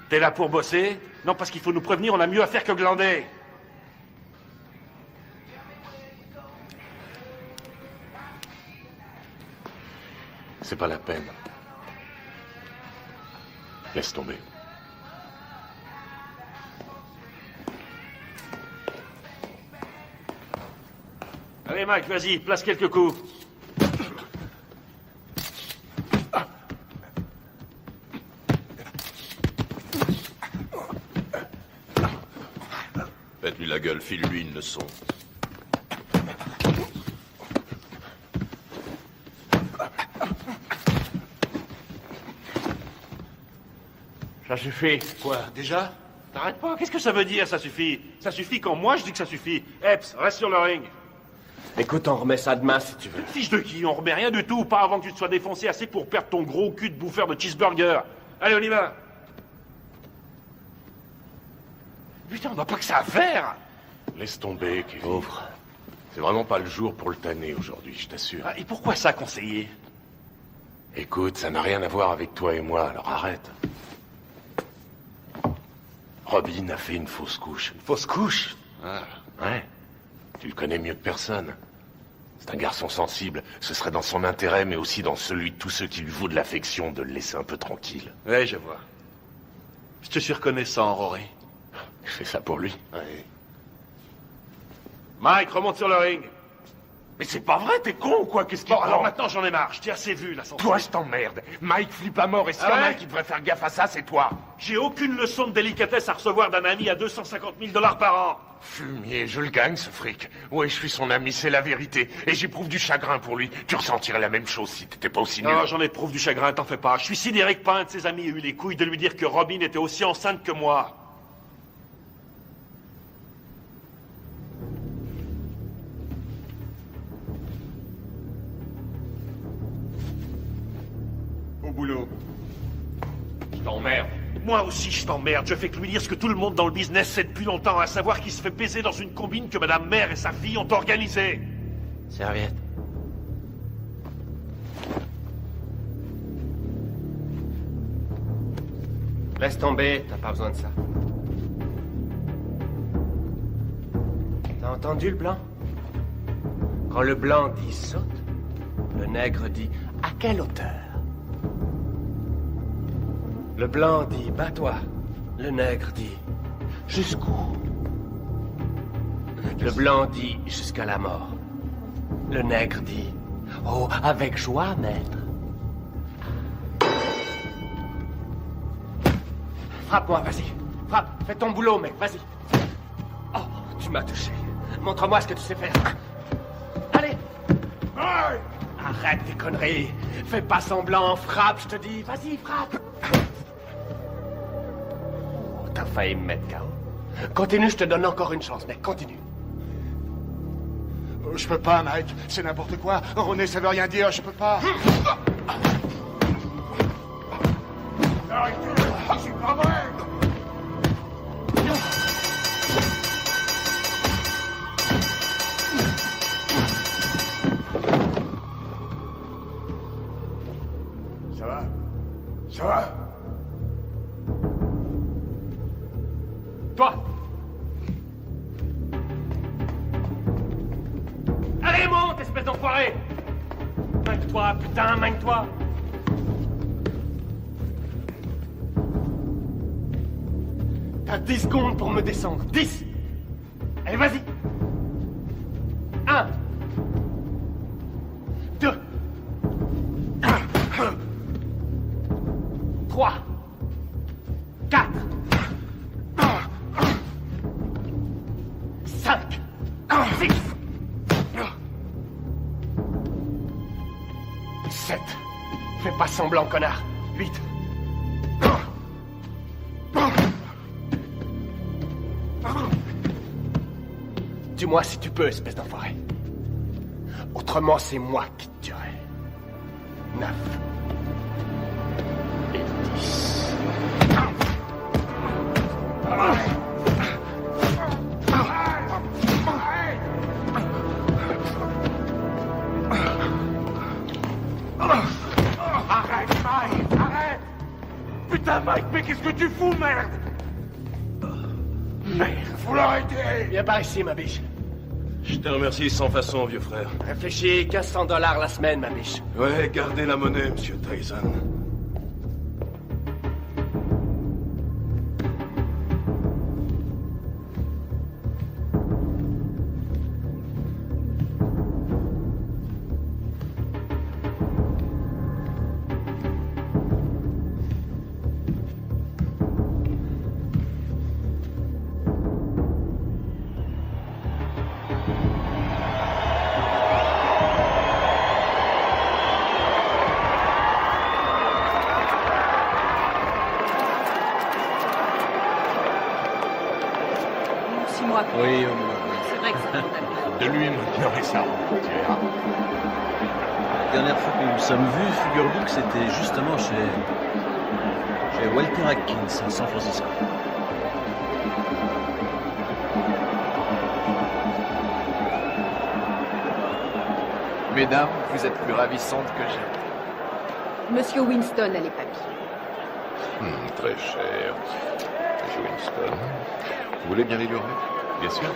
T'es là pour bosser? Non, parce qu'il faut nous prévenir, on a mieux à faire que glander. C'est pas la peine. Laisse tomber. Allez, Mike, vas-y, place quelques coups. Faites-lui la gueule, file-lui une leçon. Ça suffit. Quoi, déjà? T'arrêtes pas, qu'est-ce que ça veut dire, ça suffit? Ça suffit quand moi je dis que ça suffit. Epps, reste sur le ring. Écoute, on remet ça demain si tu veux. Fiche de qui? On remet rien du tout, pas avant que tu te sois défoncé assez pour perdre ton gros cul de bouffeur de cheeseburger. Allez, on y va. Putain, on n'a pas que ça à faire. Laisse tomber, Kevin. Pauvre. C'est vraiment pas le jour pour le tanner aujourd'hui, je t'assure. Ah, et pourquoi ça, conseiller? Écoute, ça n'a rien à voir avec toi et moi, alors arrête. Robin a fait une fausse couche. Une fausse couche? Ah, ouais. Tu le connais mieux que personne. C'est un garçon sensible. Ce serait dans son intérêt, mais aussi dans celui de tous ceux qui lui vouent de l'affection, de le laisser un peu tranquille. Ouais, je vois. Je te suis reconnaissant, Rory. Je fais ça pour lui. Ouais. Mike, remonte sur le ring. Mais c'est pas vrai, t'es con ou quoi? Qu'est-ce qui Bon, te alors prend? maintenant j'en ai marre, je t'ai assez vu là. sans Toi, suite. je t'emmerde. Mike flippe à mort et s'il y Ah en a ouais un qui devrait faire gaffe à ça, c'est toi. J'ai aucune leçon de délicatesse à recevoir d'un ami à 250 000 $ par an. Fumier, je le gagne ce fric. Ouais, je suis son ami, c'est la vérité. Et j'éprouve du chagrin pour lui. Tu ressentirais la même chose si t'étais pas aussi nul. Non, j'en éprouve du chagrin, t'en fais pas. Je suis sidéré que pas un de ses amis ait eu les couilles de lui dire que Robin était aussi enceinte que moi. Au boulot. Je t'emmerde. Moi aussi, je t'emmerde. Je fais que lui dire ce que tout le monde dans le business sait depuis longtemps, à savoir qu'il se fait baiser dans une combine que Madame Mère et sa fille ont organisée. Serviette. Laisse tomber, t'as pas besoin de ça. T'as entendu le blanc? Quand le blanc dit saute, le nègre dit à quelle hauteur? Le blanc dit bats-toi, le nègre dit jusqu'où? Le blanc dit jusqu'à la mort. Le nègre dit oh, avec joie, maître. Frappe-moi, vas-y. Frappe, fais ton boulot, mec, vas-y. Oh, tu m'as touché. Montre-moi ce que tu sais faire. Allez. Arrête tes conneries. Fais pas semblant, frappe, je te dis. Vas-y, frappe. Oh, t'as failli me mettre KO. Continue, je te donne encore une chance, mec, continue. Je peux pas, Mike. C'est n'importe quoi. René, ça veut rien dire. Je peux pas. Arrêtez, c'est pas vrai. Ça va? Ça va? Toi! Allez, monte, espèce d'enfoiré! Magne-toi, putain, magne-toi! T'as 10 secondes pour me descendre. 10! Allez, vas-y! 1 2 3 4 5 6 7 Fais pas semblant, connard. 8 Dis-moi si tu peux, espèce d'enfoiré. Autrement, c'est moi qui te tuerai. 9 et 10. Arrête, Mike, arrête! Putain, Mike, mais qu'est-ce que tu fous, merde? Merde. Faut l'arrêter! Viens par ici, ma biche. Je te remercie sans façon, vieux frère. Réfléchis, 1500 $ la semaine, ma biche. Ouais, gardez la monnaie, monsieur Tyson. Oui, C'est vrai que c'est condamné. De lui maintenant et ça. Tu verras. la dernière fois que nous nous sommes vus, figure-vous que c'était justement chez Walter Atkins, à San Francisco. Mesdames, vous êtes plus ravissantes que jamais. Monsieur Winston a les papiers. Très cher. Monsieur Winston. Vous voulez bien l'ignorer? Bien sûr.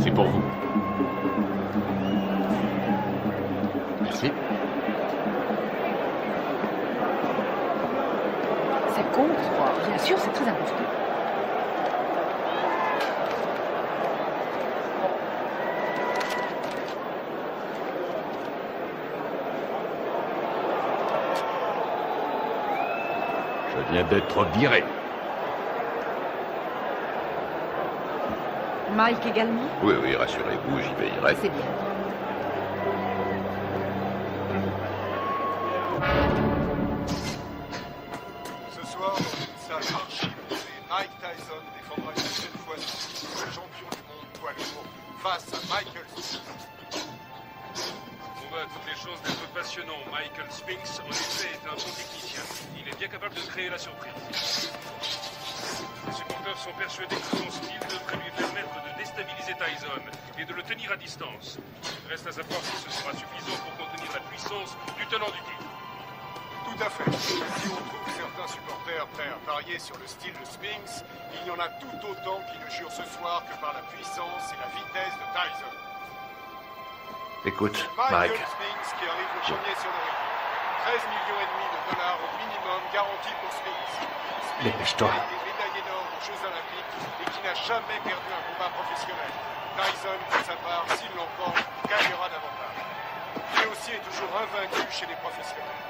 C'est pour vous. Merci. Ça compte? Bien sûr, c'est très important. Je viens d'être viré. Mike également? Oui, oui, rassurez-vous, j'y veillerai. C'est bien. Ce soir, dans une salle archi-bombée, Mike Tyson défendra une deuxième fois son titre de champion du monde poids lourd face à Michael Spinks. On voit à toutes les choses d'être passionnant. Michael Spinks, en effet, est un bon technicien. Il est bien capable de créer la surprise. Les supporters sont persuadés que son style devrait lui permettre de déstabiliser Tyson et de le tenir à distance. Reste à savoir si ce sera suffisant pour contenir la puissance du tenant du titre. Tout à fait. Si on trouve certains supporters prêts à parier sur le style de Spinks, il y en a tout autant qui ne jurent ce soir que par la puissance et la vitesse de Tyson. Écoute, Michael Mike. Spinks qui arrive le premier sur le ring. 13,5 millions de dollars au minimum garantis pour Spinks. Dépêche-toi. Qui a été médaillé d'or aux Jeux Olympiques et qui n'a jamais perdu un combat professionnel. Tyson, pour sa part, s'il l'emporte, gagnera davantage. Lui aussi est toujours invaincu chez les professionnels.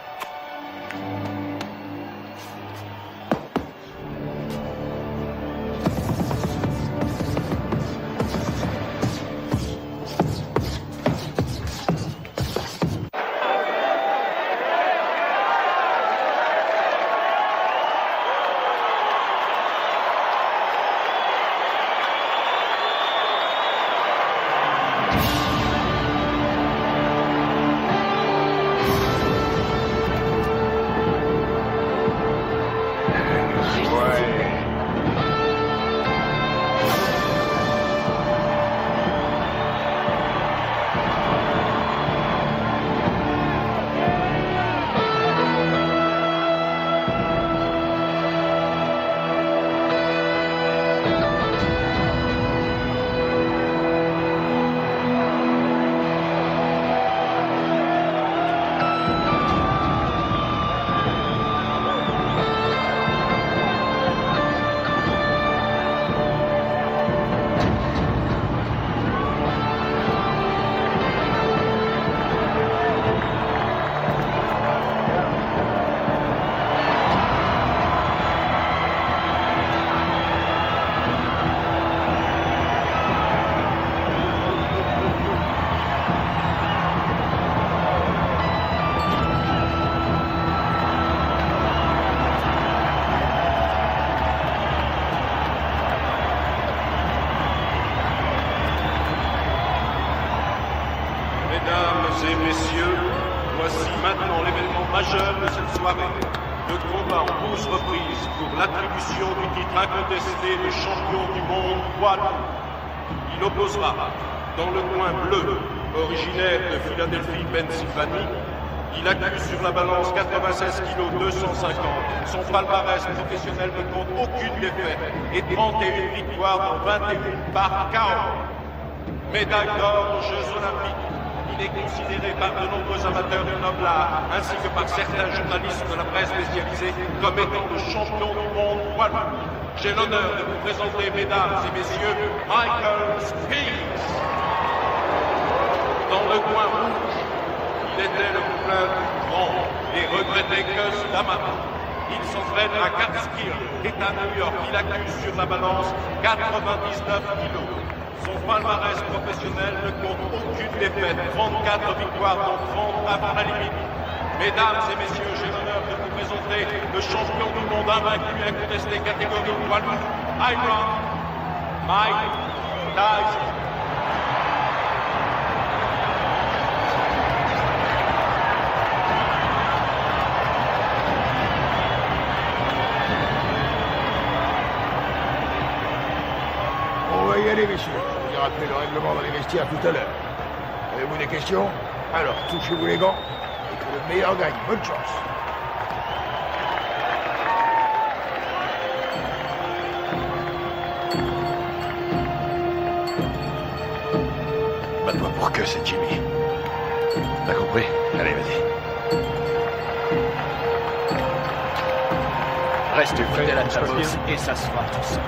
Mesdames et messieurs, voici maintenant l'événement majeur de cette soirée. Le combat en 12 reprises pour l'attribution du titre incontesté de champion du monde poids lourd. Il opposera, dans le coin bleu, originaire de Philadelphie, Pennsylvanie, il accuse sur la balance 96 kg 250. Son palmarès professionnel ne compte aucune défaite et 31 victoires dans 21 par KO. Médaille d'or aux Jeux Olympiques. Il est considéré par de nombreux amateurs du noble art, ainsi que par certains journalistes de la presse spécialisée, comme étant le champion du monde poids lourd. J'ai l'honneur de vous présenter, mesdames et messieurs, Michael Spinks. Dans le coin rouge, il était le poulain du grand et regretté Gus D'Amato. Il s'entraîne à Catskill, État de New York. Il accuse sur la balance 99 kilos. Son palmarès professionnel ne compte aucune défaite, 34 victoires dont 30 avant la limite. Mesdames et messieurs, j'ai l'honneur de vous présenter le champion du monde invaincu incontesté catégorie poids lourd, Iron Mike Tyson. On va y aller, messieurs. Je vous ai rappelé le règlement dans les vestiaires tout à l'heure. Avez-vous des questions? Alors, touchez-vous les gants et que le meilleur gagne. Bonne chance. Bats-toi pour que c'est Jimmy. T'as compris? Allez, vas-y. Reste fidèle à ta bosse et ça se fera tout seul.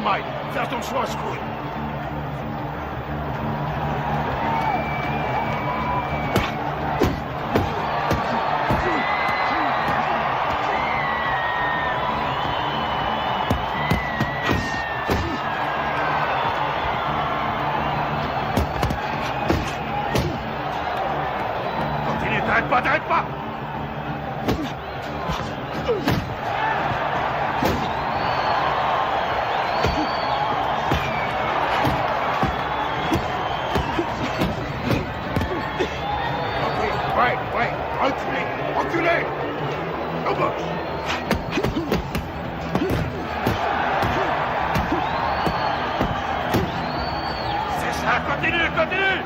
Mike. Fais attention à ce coup. Continue, t'arrêtes pas, t'arrêtes pas! Ouais, reculez, reculez! Au box! C'est ça, continue, continue!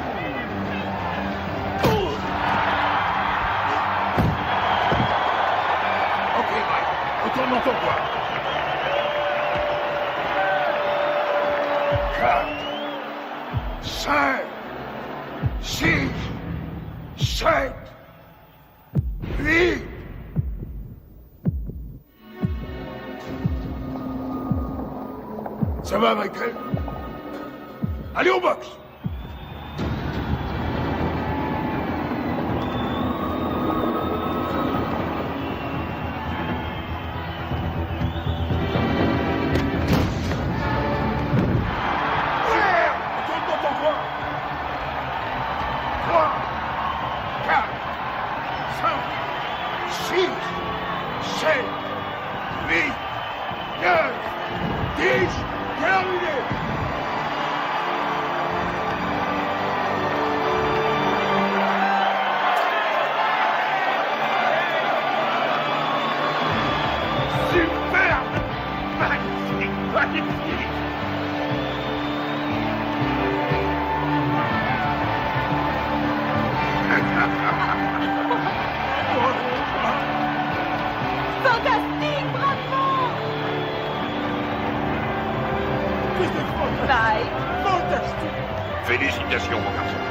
Ok, Mike, retourne dans ton coin. 4, 5, 6, 7, 8. Ça va, Michael? Allez au box! Retourne dans ton coin! 3, 4, 5, 6, 7, 8, 9, 10, terminé! Superbe! Magnifique! Magnifique! Fantastique, bravo! Mike, fantastique! Félicitations, mon garçon.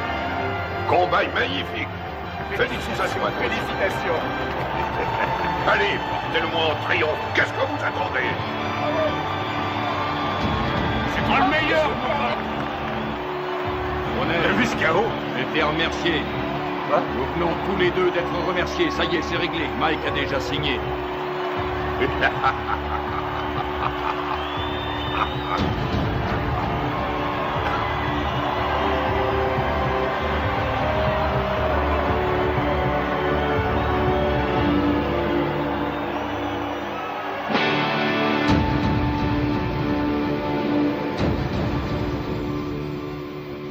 Combat magnifique. Félicitations à toi. Félicitations! Allez, portez-le-moi en triomphe. Qu'est-ce que vous attendez? C'est pas le meilleur, On est vu ce chaos? été remerciés. Nous venons tous les deux d'être remerciés. Ça y est, c'est réglé. Mike a déjà signé.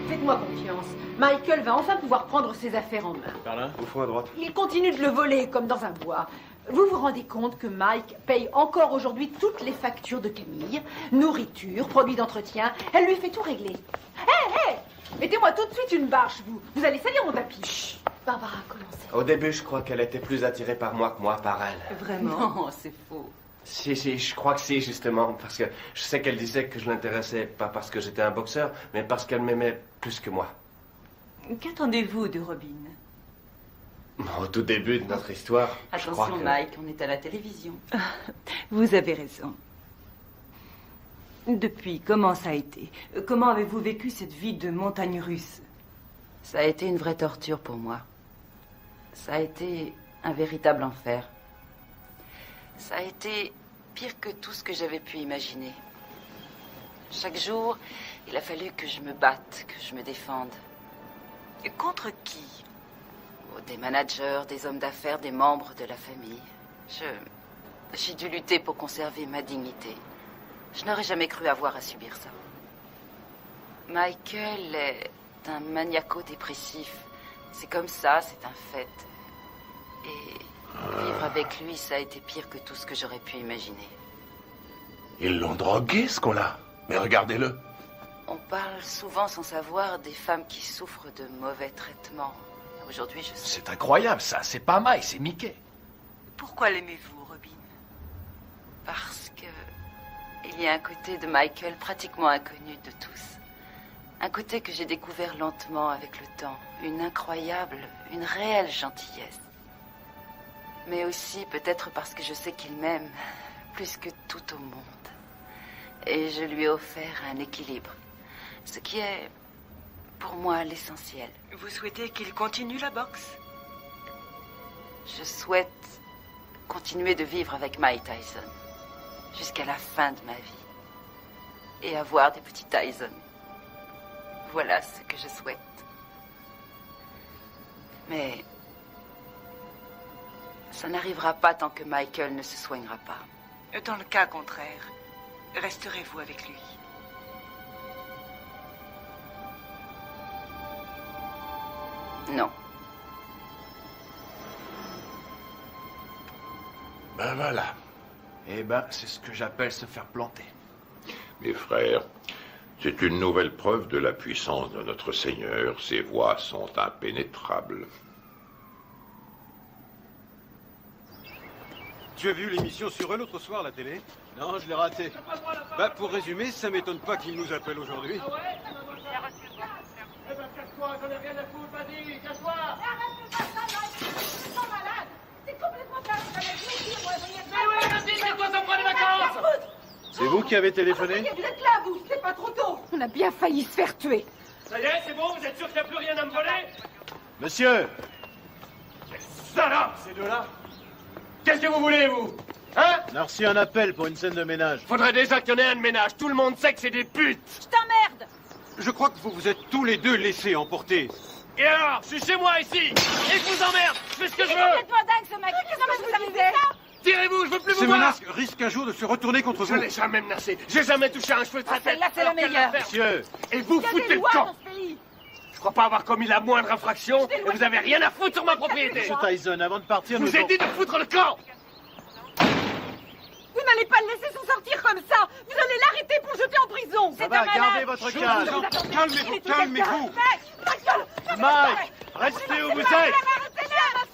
Faites-moi confiance. Michael va enfin pouvoir prendre ses affaires en main. Par là, au fond à droite. Il continue de le voler comme dans un bois. Vous vous rendez compte que Mike paye encore aujourd'hui toutes les factures de Camille, nourriture, produits d'entretien. Elle lui fait tout régler. Hé, mettez-moi tout de suite une barche, vous. Vous allez salir mon tapis. Chut. Barbara, commencez. Au début, je crois qu'elle était plus attirée par moi que moi par elle. Vraiment? Non, c'est faux. Si, je crois que si, justement, parce que je sais qu'elle disait que je l'intéressais pas parce que j'étais un boxeur, mais parce qu'elle m'aimait plus que moi. Qu'attendez-vous de Robin? Au tout début de notre histoire, je crois Attention, que... Mike, on est à la télévision. Vous avez raison. Depuis, comment ça a été? Comment avez-vous vécu cette vie de montagne russe? Ça a été une vraie torture pour moi. Ça a été un véritable enfer. Ça a été pire que tout ce que j'avais pu imaginer. Chaque jour, il a fallu que je me batte, que je me défende. Et contre qui? Oh, des managers, des hommes d'affaires, des membres de la famille. J'ai dû lutter pour conserver ma dignité. Je n'aurais jamais cru avoir à subir ça. Michael est un maniaco-dépressif. C'est comme ça, c'est un fait. Et vivre avec lui, ça a été pire que tout ce que j'aurais pu imaginer. Ils l'ont drogué, ce qu'on-là. Mais regardez-le. On parle souvent sans savoir des femmes qui souffrent de mauvais traitements. Aujourd'hui, je sais. C'est incroyable, ça. C'est pas Mike, c'est Mickey. Pourquoi l'aimez-vous, Robin? Parce que il y a un côté de Michael pratiquement inconnu de tous. Un côté que j'ai découvert lentement avec le temps. Une incroyable, une réelle gentillesse. Mais aussi peut-être parce que je sais qu'il m'aime plus que tout au monde. Et je lui ai offert un équilibre. Ce qui est, pour moi, l'essentiel. Vous souhaitez qu'il continue la boxe? Je souhaite continuer de vivre avec Mike Tyson. Jusqu'à la fin de ma vie. Et avoir des petits Tyson. Voilà ce que je souhaite. Mais ça n'arrivera pas tant que Michael ne se soignera pas. Dans le cas contraire, resterez-vous avec lui? Non. Ben voilà. Eh ben, c'est ce que j'appelle se faire planter. Mes frères, c'est une nouvelle preuve de la puissance de notre Seigneur. Ses voies sont impénétrables. Tu as vu l'émission sur eux l'autre soir à la télé? Non, je l'ai raté. Bah, pour résumer, ça m'étonne pas qu'ils nous appellent aujourd'hui. Eh ben, casse-toi, j'en ai rien à foutre, vas-y, casse-toi! C'est complètement dingue, ça va être Mais oui, vas-y, c'est toi, ça prend des vacances! C'est vous qui avez téléphoné? Vous êtes là, vous, c'est pas trop tôt. On a bien failli se faire tuer. Ça y est, c'est bon, vous êtes sûr qu'il n'y a plus rien à me voler? Monsieur! Salope, ces deux-là! Qu'est-ce que vous voulez, vous? Hein? On a reçu un appel pour une scène de ménage. Faudrait déjà qu'il y en ait un de ménage. Tout le monde sait que c'est des putes! Je t'emmerde. Je crois que vous vous êtes tous les deux laissés emporter. Et alors? Je suis chez moi, ici! Et je vous emmerde! Je fais ce que je Il est veux! complètement dingue, ce mec. Qu'est-ce que vous avez fait ça? Tirez-vous, je veux plus vous Ces voir! menaces risquent un jour de se retourner contre Je vous. l'ai jamais menacé. J'ai jamais touché un cheveu de sa tête. Celle-là, c'est la Alors qu'elle meilleure. l'a fait. Monsieur! Et vous Il y a foutez des le lois camp! dans ce pays. Je crois pas avoir commis la moindre infraction et vous avez rien à foutre sur ma propriété! Monsieur Tyson, avant de partir, Je vous ai dit de foutre le camp! Vous n'allez pas le laisser s'en sortir comme ça. Vous allez l'arrêter pour le jeter en prison. Ça va, gardez votre calme. Calmez-vous, calmez-vous. Mike, restez où vous êtes.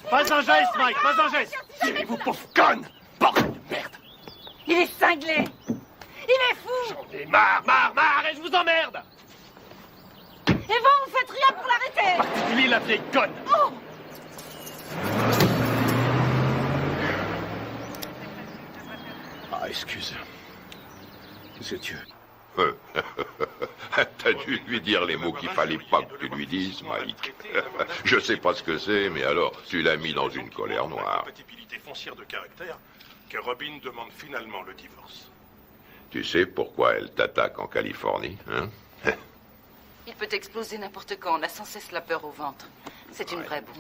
Pas un geste, Mike, pas un geste. Tirez-vous, pauvre conne! Bordel de merde! Il est cinglé. Il est fou. J'en ai marre, et je vous emmerde! Et vous, vous faites rien pour l'arrêter. Particulier la vieille conne! Oh. Ah, excuse. C'est Dieu. T'as dû lui dire les mots qu'il fallait pas que tu lui dises, Mike. Je sais pas ce que c'est, mais alors, tu l'as mis dans une colère noire. Compatibilité foncière de caractère que Robin demande finalement le divorce. Tu sais pourquoi elle t'attaque en Californie, hein? Il peut exploser n'importe quand. On a sans cesse la peur au ventre. C'est une vraie bombe.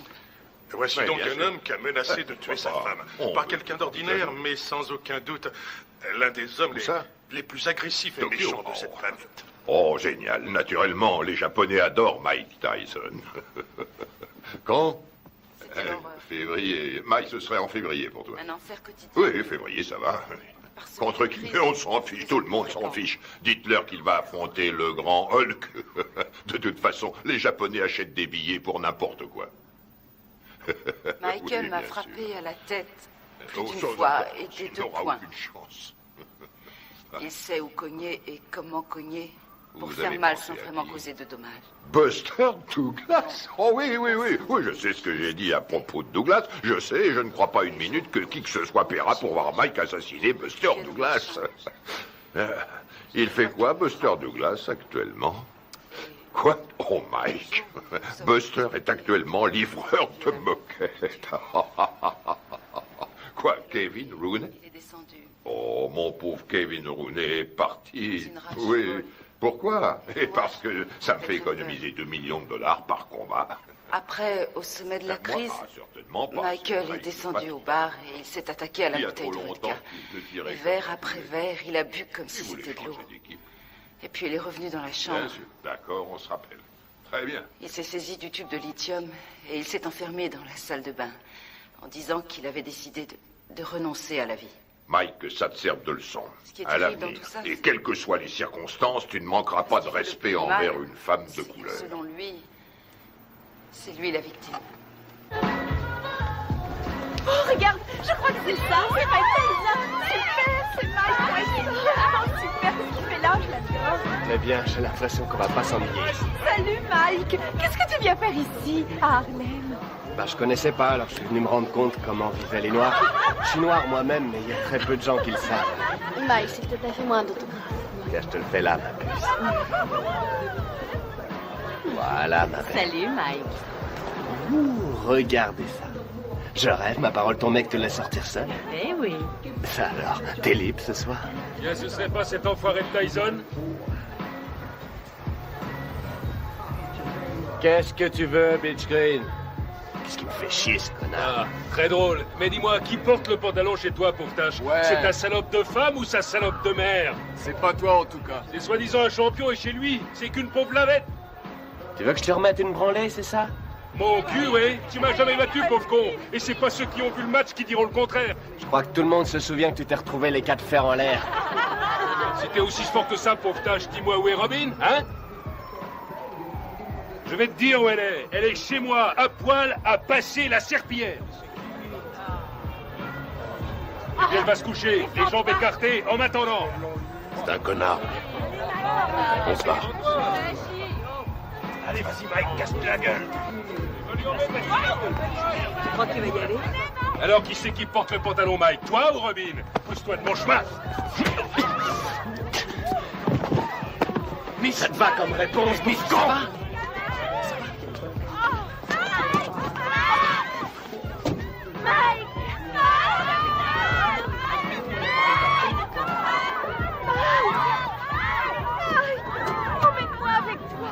Voici Ouais, donc bien un sûr. homme qui a menacé de tuer sa femme. Oh, Pas quelqu'un d'ordinaire, mais sans aucun doute l'un des hommes les plus agressifs et Tokyo. méchants de cette planète. Oh, génial. Naturellement, les Japonais adorent Mike Tyson. Quand Février. Mike, ce serait en février pour toi. Un enfer quotidien. Oui, février, ça va. Contre qui? Mais on s'en fiche, tout le monde s'en fiche. Dites-leur qu'il va affronter le grand Hulk. De toute façon, les Japonais achètent des billets pour n'importe quoi. Michael Oui, m'a bien frappé sûr. à la tête plus Oh, d'une ça, fois d'accord. et des Tu deux n'auras points. aucune chance. Il sait où cogner et comment cogner pour Vous faire avez mal pensé sans à vraiment qui? causer de dommages. Buster Douglas? Oh oui, oui, oui. Oui, je sais ce que j'ai dit à propos de Douglas. Je sais, et je ne crois pas une minute que qui que ce soit paiera pour voir Mike assassiner Buster Douglas. Il fait quoi, Buster Douglas, actuellement? Quoi? Oh, Mike. Buster est actuellement livreur de moquettes. Quoi, Kevin Rooney? Il est descendu. Oh, mon pauvre Kevin Rooney est parti. C'est une rage Oui. folle. Pourquoi? Et parce que ça me fait économiser 2 millions de dollars par combat. Après, au sommet de la crise, Certainement pas. Michael C'est est descendu au bar et il s'est attaqué à la Il y a bouteille trop de longtemps vodka. qu'il te dirait Et que- verre après verre, il a bu comme si Il voulait c'était de l'eau. changer d'équipe. Et puis il est revenu dans la Bien chambre. sûr. D'accord, on se rappelle. Très bien. Il s'est saisi du tube de lithium et il s'est enfermé dans la salle de bain en disant qu'il avait décidé de renoncer à la vie. Mike, que ça te serve de leçon. qui est À terrible l'avenir. dans tout ça, Et c'est- quelles que soient les circonstances, tu ne manqueras pas de respect envers une femme de couleur. Selon lui, c'est lui la victime. Oh, regarde, je crois que c'est ça. C'est Mike Tyson. Super, c'est Mike Tyson. Oh, super, ce qu'il fait là, je l'adore. Très bien, j'ai l'impression qu'on va pas s'ennuyer. Salut, Mike. Qu'est-ce que tu viens faire ici, à Harlem? Bah, je connaissais pas, alors je suis venu me rendre compte comment vivaient les Noirs. Je suis noir moi-même, mais il y a très peu de gens qui le savent. Mike, s'il te plaît, fais-moi un autographe. Tiens, je te le fais là, ma puce. Voilà, ma belle. Salut, Mike. Ouh, regardez ça. Je rêve, ma parole, ton mec te laisse sortir seul. Eh oui. Ça alors, t'es libre ce soir? Bien, ce serait pas cet enfoiré de Tyson? Qu'est-ce que tu veux, Bitch Green? Qu'est-ce qui me fait chier, ce connard? Ah, très drôle. Mais dis-moi, qui porte le pantalon chez toi, pauvre tâche? Ouais. C'est ta salope de femme ou sa salope de mère? C'est pas toi, en tout cas. C'est soi-disant un champion et chez lui, c'est qu'une pauvre lavette. Tu veux que je te remette une branlée, c'est ça? Mon cul, oui. Tu m'as jamais battu, pauvre con. Et c'est pas ceux qui ont vu le match qui diront le contraire. Je crois que tout le monde se souvient que tu t'es retrouvé les 4 fers en l'air. Si t'es aussi fort que ça, pauvre tâche, dis-moi où est Robin, hein? Je vais te dire où elle est. Elle est chez moi, à poil, à passer la serpillière. Et puis elle va se coucher, les jambes écartées, en m'attendant. C'est un connard. On se barre. Allez, vas-y, Mike, casse-lui la gueule. Tu crois qu'il va y aller? Alors qui c'est qui porte le pantalon, Mike? Toi ou Robin? Pousse-toi de mon chemin. Mais ça te va comme réponse, biscon? Mike! Emmène-moi avec toi!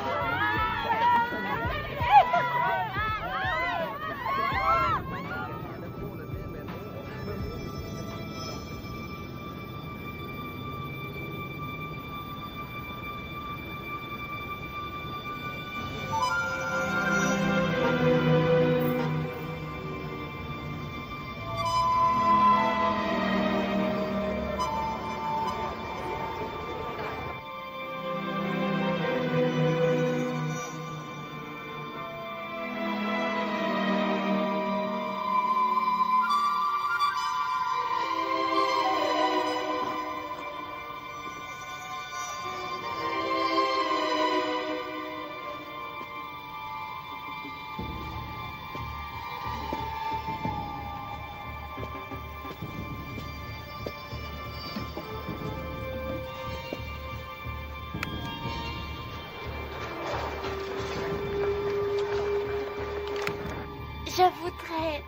Je voudrais...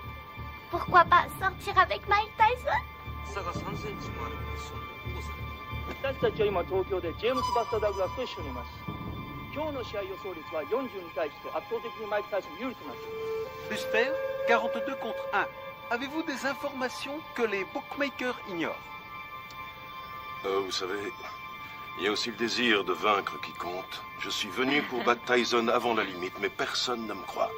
Pourquoi pas sortir avec Mike Tyson? 差が3センチもあるんです。私たちは今東京でジェームス・バスター・ダグラスと一緒にいます。今日の試合予想率は40に対して圧倒的にマイク・タイソン有利となっています。 Buster, 42 contre 1. Avez-vous des informations que les bookmakers ignorent? Vous savez, il y a aussi le désir de vaincre qui compte. Je suis venu pour battre Tyson avant la limite, mais personne ne me croit.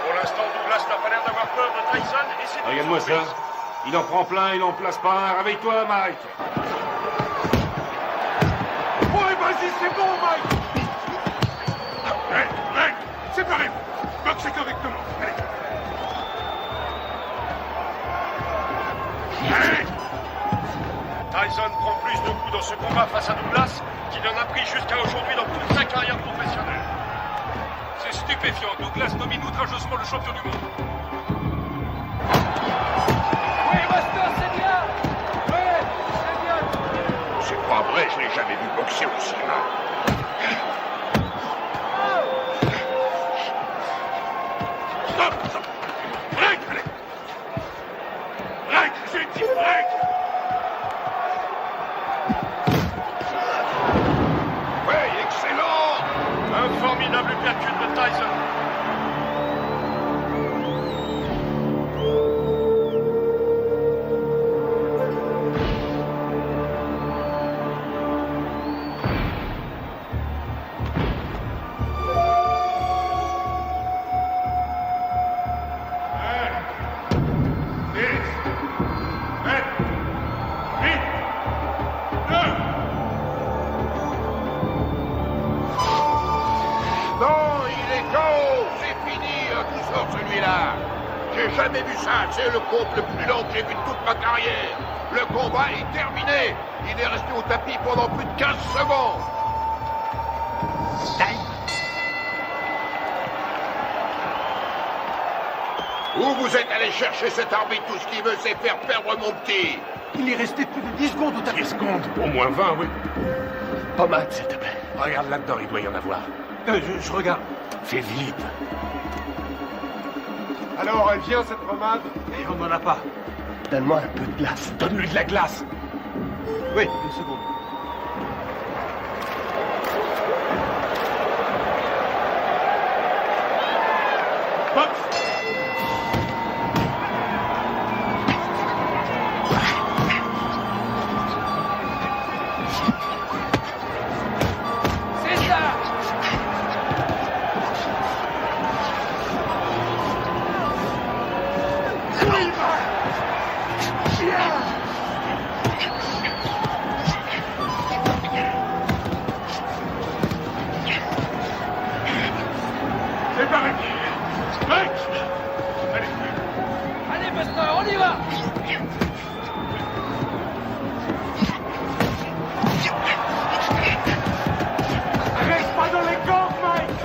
Pour l'instant, Douglas n'a pas l'air d'avoir peur de Tyson et c'est... Regarde-moi ça. Il en prend plein, il en place pas un. Réveille-toi, Mike. Ouais, vas-y, c'est bon, Mike. Mike, séparez-vous. Boxez correctement. Allez. Allez. Tyson prend plus de coups dans ce combat face à Douglas qu'il en a pris jusqu'à aujourd'hui dans toute sa carrière professionnelle. C'est stupéfiant. Douglas domine outrageusement le champion du monde. Oui, Buster, c'est bien. Ouais, c'est bien. C'est pas vrai, je l'ai jamais vu boxer aussi mal. Stop, stop. Break, allez. Break, j'ai dit break. Ouais, excellent. Un formidable calcul de Tyson. Non, il est KO. C'est fini, tout sort celui-là. J'ai jamais vu ça. C'est le combat le plus long que j'ai vu de toute ma carrière. Le combat est terminé. Il est resté au tapis pendant plus de 15 secondes. Où vous êtes allé chercher cet arbitre? Tout ce qu'il veut, c'est faire perdre mon petit. Il est resté plus de 10 secondes au tapis. 10 secondes? Au moins 20, oui. Pommade, s'il te plaît. Regarde là-dedans, il doit y en avoir. Je regarde. Fais vite. Alors, elle vient, cette pommade? Et on n'en a pas. Donne-moi un peu de glace. Donne-lui de la glace. Oui, une seconde. C'est pareil. Mec! Allez, Buster, on y va. Reste pas dans les cordes, Mike!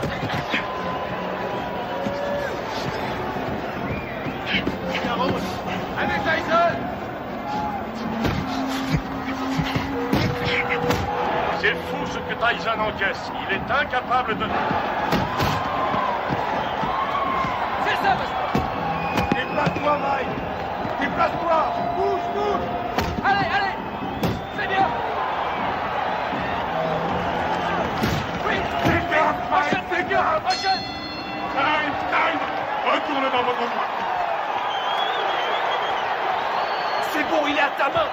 Allez, Tyson. C'est fou ce que Tyson encaisse. Il est incapable de... C'est ça, Buster. Déplace-toi, Mike! Déplace-toi! Bouge, bouge! Allez, allez. C'est bien. Oui. Fais gaffe, Mike! Fais gaffe! Prochaine. Time! Retourne dans votre coin! C'est bon, il est à ta main.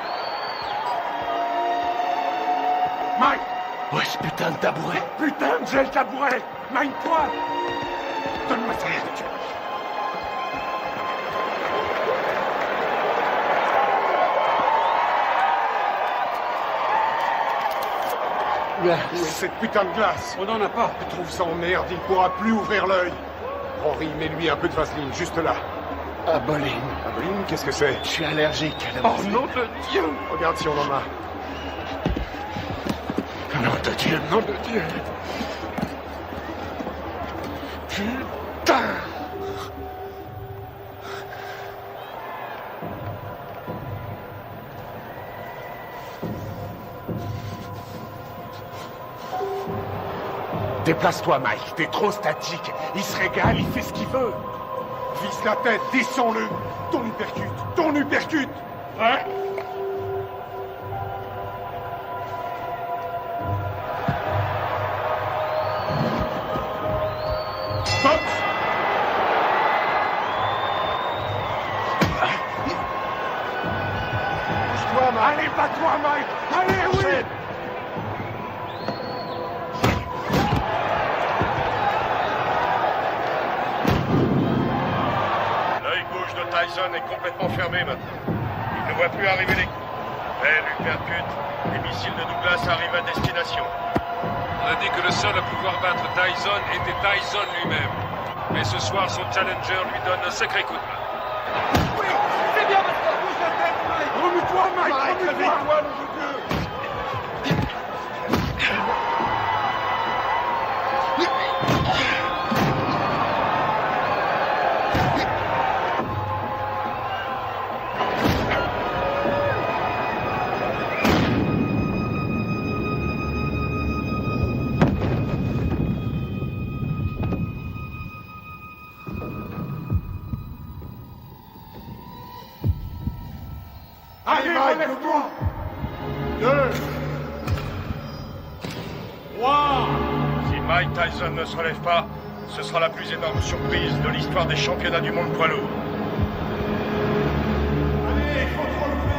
Mike! Ouais, ce putain de tabouret. Putain, j'ai le tabouret! Mine-toi! Donne-moi ça! Où est cette putain de glace? On n'en a pas. Je trouve ça en merde, il pourra plus ouvrir l'œil. Henri, mets-lui un peu de vaseline, juste là. Aboline. Vaseline, qu'est-ce que c'est? Je suis allergique à la Oh nom de Dieu! Regarde si on en a. Nom de Dieu, nom de Dieu. Putain! Déplace-toi, Mike. T'es trop statique. Il se régale, il fait ce qu'il veut. Vise la tête, descends-le. Ton uppercut, ton uppercut. Ouais? Stop! Bouge-toi, Mike. Allez, bats-toi, Mike! Allez, oui! L'œil gauche de Tyson est complètement fermé maintenant. Il ne voit plus arriver les coups. Belle uppercut, les missiles de Douglas arrivent à destination. On a dit que le seul à pouvoir battre Tyson était Tyson lui-même. Mais ce soir, son challenger lui donne un sacré coup de main. Oui, c'est bien, Buster. Bouge la tête, Mike. Remue-toi, Mike! Remue-toi! Réveille-toi, nom de Dieu. Allez, Mike, relève-toi! 2, 3. Si Mike Tyson ne se relève pas, ce sera la plus énorme surprise de l'histoire des championnats du monde poids lourd. Allez, faut te relever.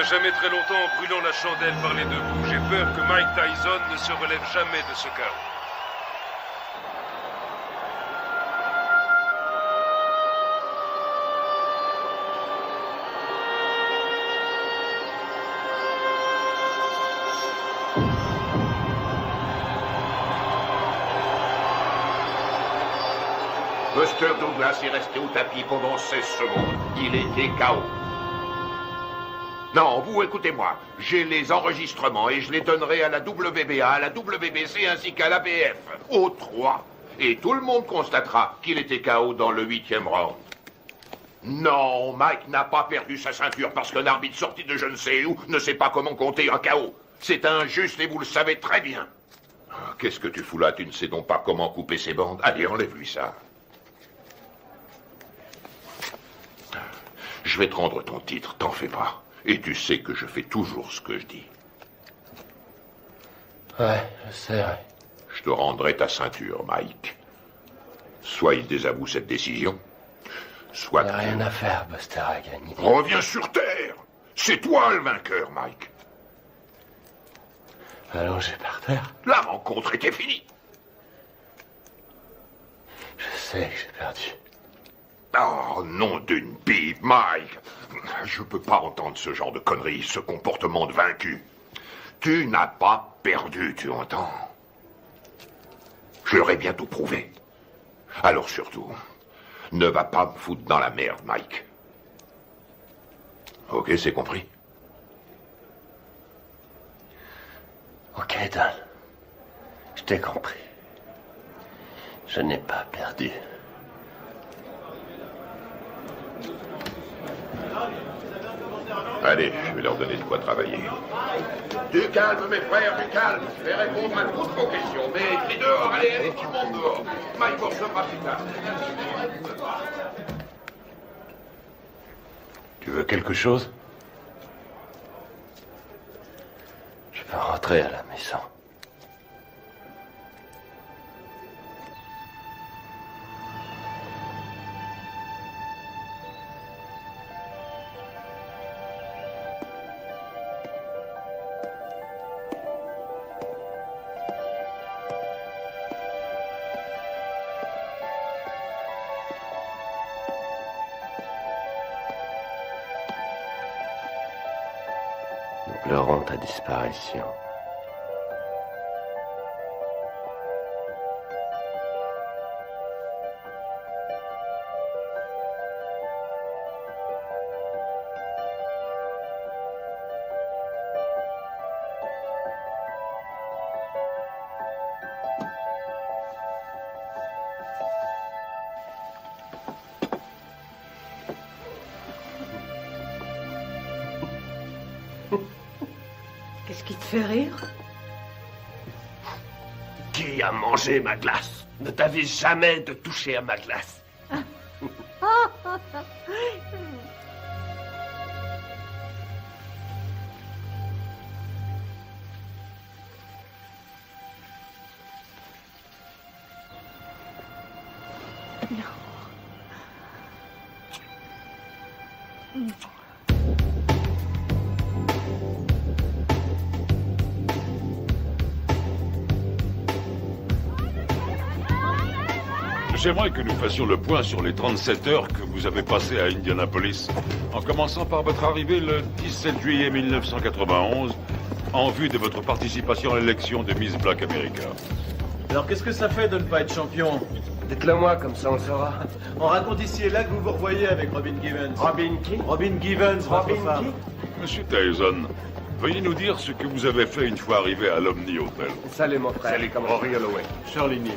jamais très longtemps en brûlant la chandelle par les deux bouts. J'ai peur que Mike Tyson ne se relève jamais de ce chaos. Buster Douglas est resté au tapis pendant 16 secondes. Il était KO. Non, vous écoutez-moi. J'ai les enregistrements et je les donnerai à la WBA, à la WBC ainsi qu'à l'ABF. Aux 3. Et tout le monde constatera qu'il était KO dans le 8e round. Non, Mike n'a pas perdu sa ceinture parce qu'un arbitre sorti de je ne sais où ne sait pas comment compter un KO. C'est injuste et vous le savez très bien. Qu'est-ce que tu fous là? Tu ne sais donc pas comment couper ses bandes? Allez, enlève-lui ça. Je vais te rendre ton titre, t'en fais pas. Et tu sais que je fais toujours ce que je dis. Ouais, je sais, ouais. Je te rendrai ta ceinture, Mike. Soit il désavoue cette décision, soit... Il n'y a rien à faire, Buster a gagné. Reviens sur Terre. C'est toi le vainqueur, Mike. Allongé par terre. La rencontre était finie. Je sais que j'ai perdu. Oh, nom d'une pipe, Mike. Je peux pas entendre ce genre de conneries, ce comportement de vaincu. Tu n'as pas perdu, tu entends? Je l'aurai bientôt prouvé. Alors surtout, ne va pas me foutre dans la merde, Mike. Ok, c'est compris? Ok, Don. Je t'ai compris. Je n'ai pas perdu. Allez, je vais leur donner de quoi travailler. Du calme, mes frères, du calme. Je vais répondre à toutes vos questions. Mais crie dehors, allez, tout le monde dehors. Mike recevra plus tard. Tu veux quelque chose? Je peux rentrer à la maison. Nous pleurons ta disparition. Qu'est-ce qui te fait rire? Qui a mangé ma glace? Ne t'avais jamais de toucher à ma glace. J'aimerais que nous fassions le point sur les 37 heures que vous avez passées à Indianapolis, en commençant par votre arrivée le 17 juillet 1991, en vue de votre participation à l'élection de Miss Black America. Alors qu'est-ce que ça fait de ne pas être champion? Dites-le moi, comme ça on le saura. On raconte ici et là que vous vous revoyez avec Robin Givens. Robin qui? Robin Givens, votre femme. Monsieur Tyson, veuillez nous dire ce que vous avez fait une fois arrivé à l'Omni Hotel. Salut mon frère. Salut, comment Rory Holloway. Charlie Neal.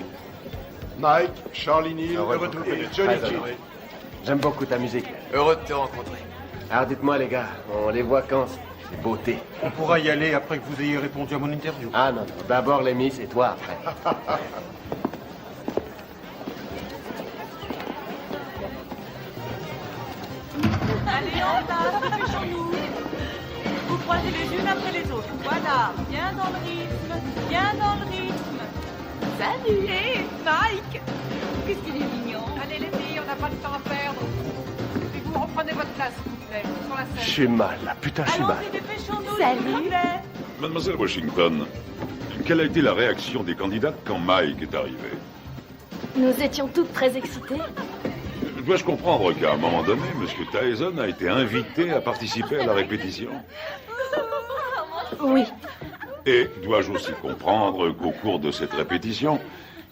Mike, Charlie Neal, heureux de vous connaître. Johnny Kidd. J'aime beaucoup ta musique. Heureux de te rencontrer. Alors dites-moi les gars, on les voit quand ces beautés? On pourra y aller après que vous ayez répondu à mon interview. Ah non, d'abord les Miss et toi après. Allez, en place, dépêchons-nous. Vous croisez les unes après les autres. Voilà, bien dans le rythme, bien dans le rythme. Salut, hé, Mike. Qu'est-ce qu'il est mignon. Allez les filles, on n'a pas de temps à perdre. Et vous reprenez votre place. plaît. Sur la scène. Je suis mal, là. Putain, je suis mal. Allons-y, dépêchons-nous, Salut. s'il vous plaît. Mademoiselle Washington, quelle a été la réaction des candidates quand Mike est arrivé? Nous étions toutes très excitées. Dois-je comprendre qu'à un moment donné, M. Tyson a été invité à participer à la répétition? Oui. Et dois-je aussi comprendre qu'au cours de cette répétition,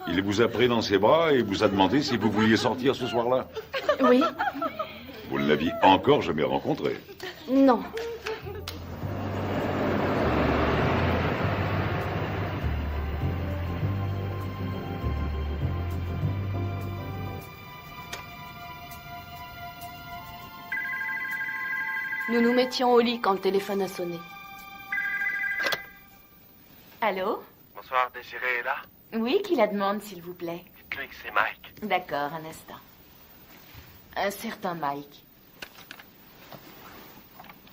il vous a pris dans ses bras et vous a demandé si vous vouliez sortir ce soir-là? Oui. Vous ne l'aviez encore jamais rencontré? Non. Nous nous mettions au lit quand le téléphone a sonné. Allô? Bonsoir, Désiré est là? Oui, qui la demande, s'il vous plaît? Dites-lui que c'est Mike. D'accord, un instant. Un certain Mike.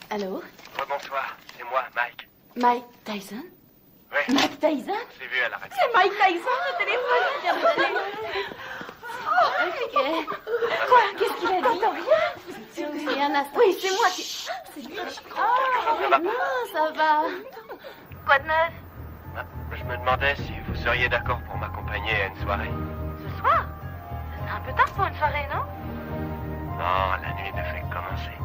Allô? Bonsoir, c'est moi, Mike. Mike Tyson? Oui. Mike Tyson? C'est vu à la radio. C'est Mike Tyson, le téléphone! Ok. Quoi? Qu'est-ce qu'il a dit? Rien? Oui, un instant. Oui, c'est moi qui... C'est lui. Oh, non, ça va. Quoi de neuf? Je me demandais si vous seriez d'accord pour m'accompagner à une soirée. Ce soir? C'est un peu tard pour une soirée, non? Non, la nuit ne fait que commencer.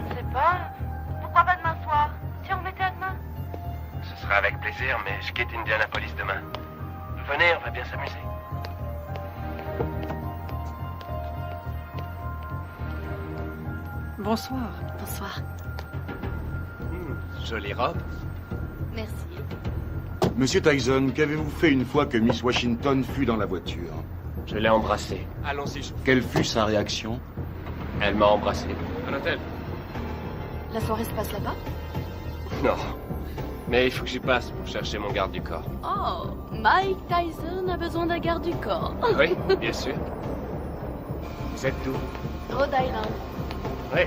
Je sais pas. Pourquoi pas demain soir? Si on remettait à demain? Ce sera avec plaisir, mais je quitte Indianapolis demain. Venez, on va bien s'amuser. Bonsoir. Bonsoir. Jolie robe. Merci. Monsieur Tyson, qu'avez-vous fait une fois que Miss Washington fut dans la voiture? Je l'ai embrassée. Allons-y. Quelle fut sa réaction? Elle m'a embrassé. À l'hôtel? La soirée se passe là-bas? Non. Mais il faut que j'y passe pour chercher mon garde du corps. Oh, Mike Tyson a besoin d'un garde du corps. Oui, bien sûr. Vous êtes d'où? Rhode Island. Oui.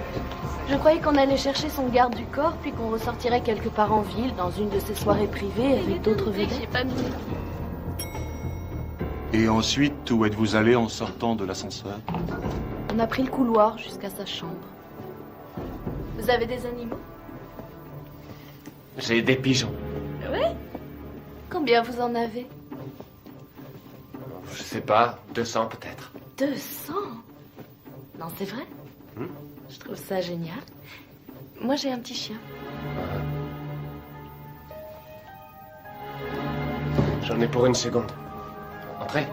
Je croyais qu'on allait chercher son garde du corps, puis qu'on ressortirait quelque part en ville, dans une de ses soirées privées, avec d'autres vedettes. J'ai pas mis. Et ensuite, où êtes-vous allé en sortant de l'ascenseur? On a pris le couloir jusqu'à sa chambre. Vous avez des animaux? J'ai des pigeons. Oui? Combien vous en avez? Je sais pas, 200 peut-être. 200? Non, c'est vrai? Je trouve ça génial. Moi, j'ai un petit chien. J'en ai pour une seconde. Entrez.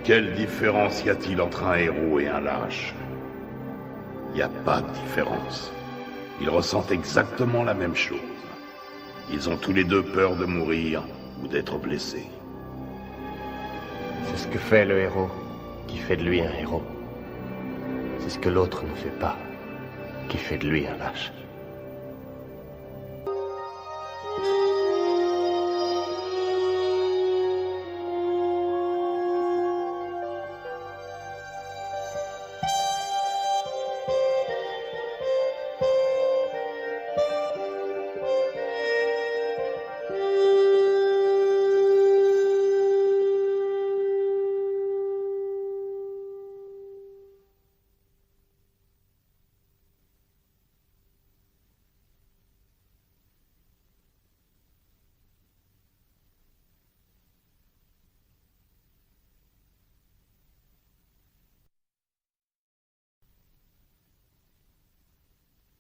Quelle différence y a-t-il entre un héros et un lâche? Il n'y a pas de différence. Ils ressentent exactement la même chose. Ils ont tous les deux peur de mourir ou d'être blessés. C'est ce que fait le héros qui fait de lui un héros. C'est ce que l'autre ne fait pas qui fait de lui un lâche.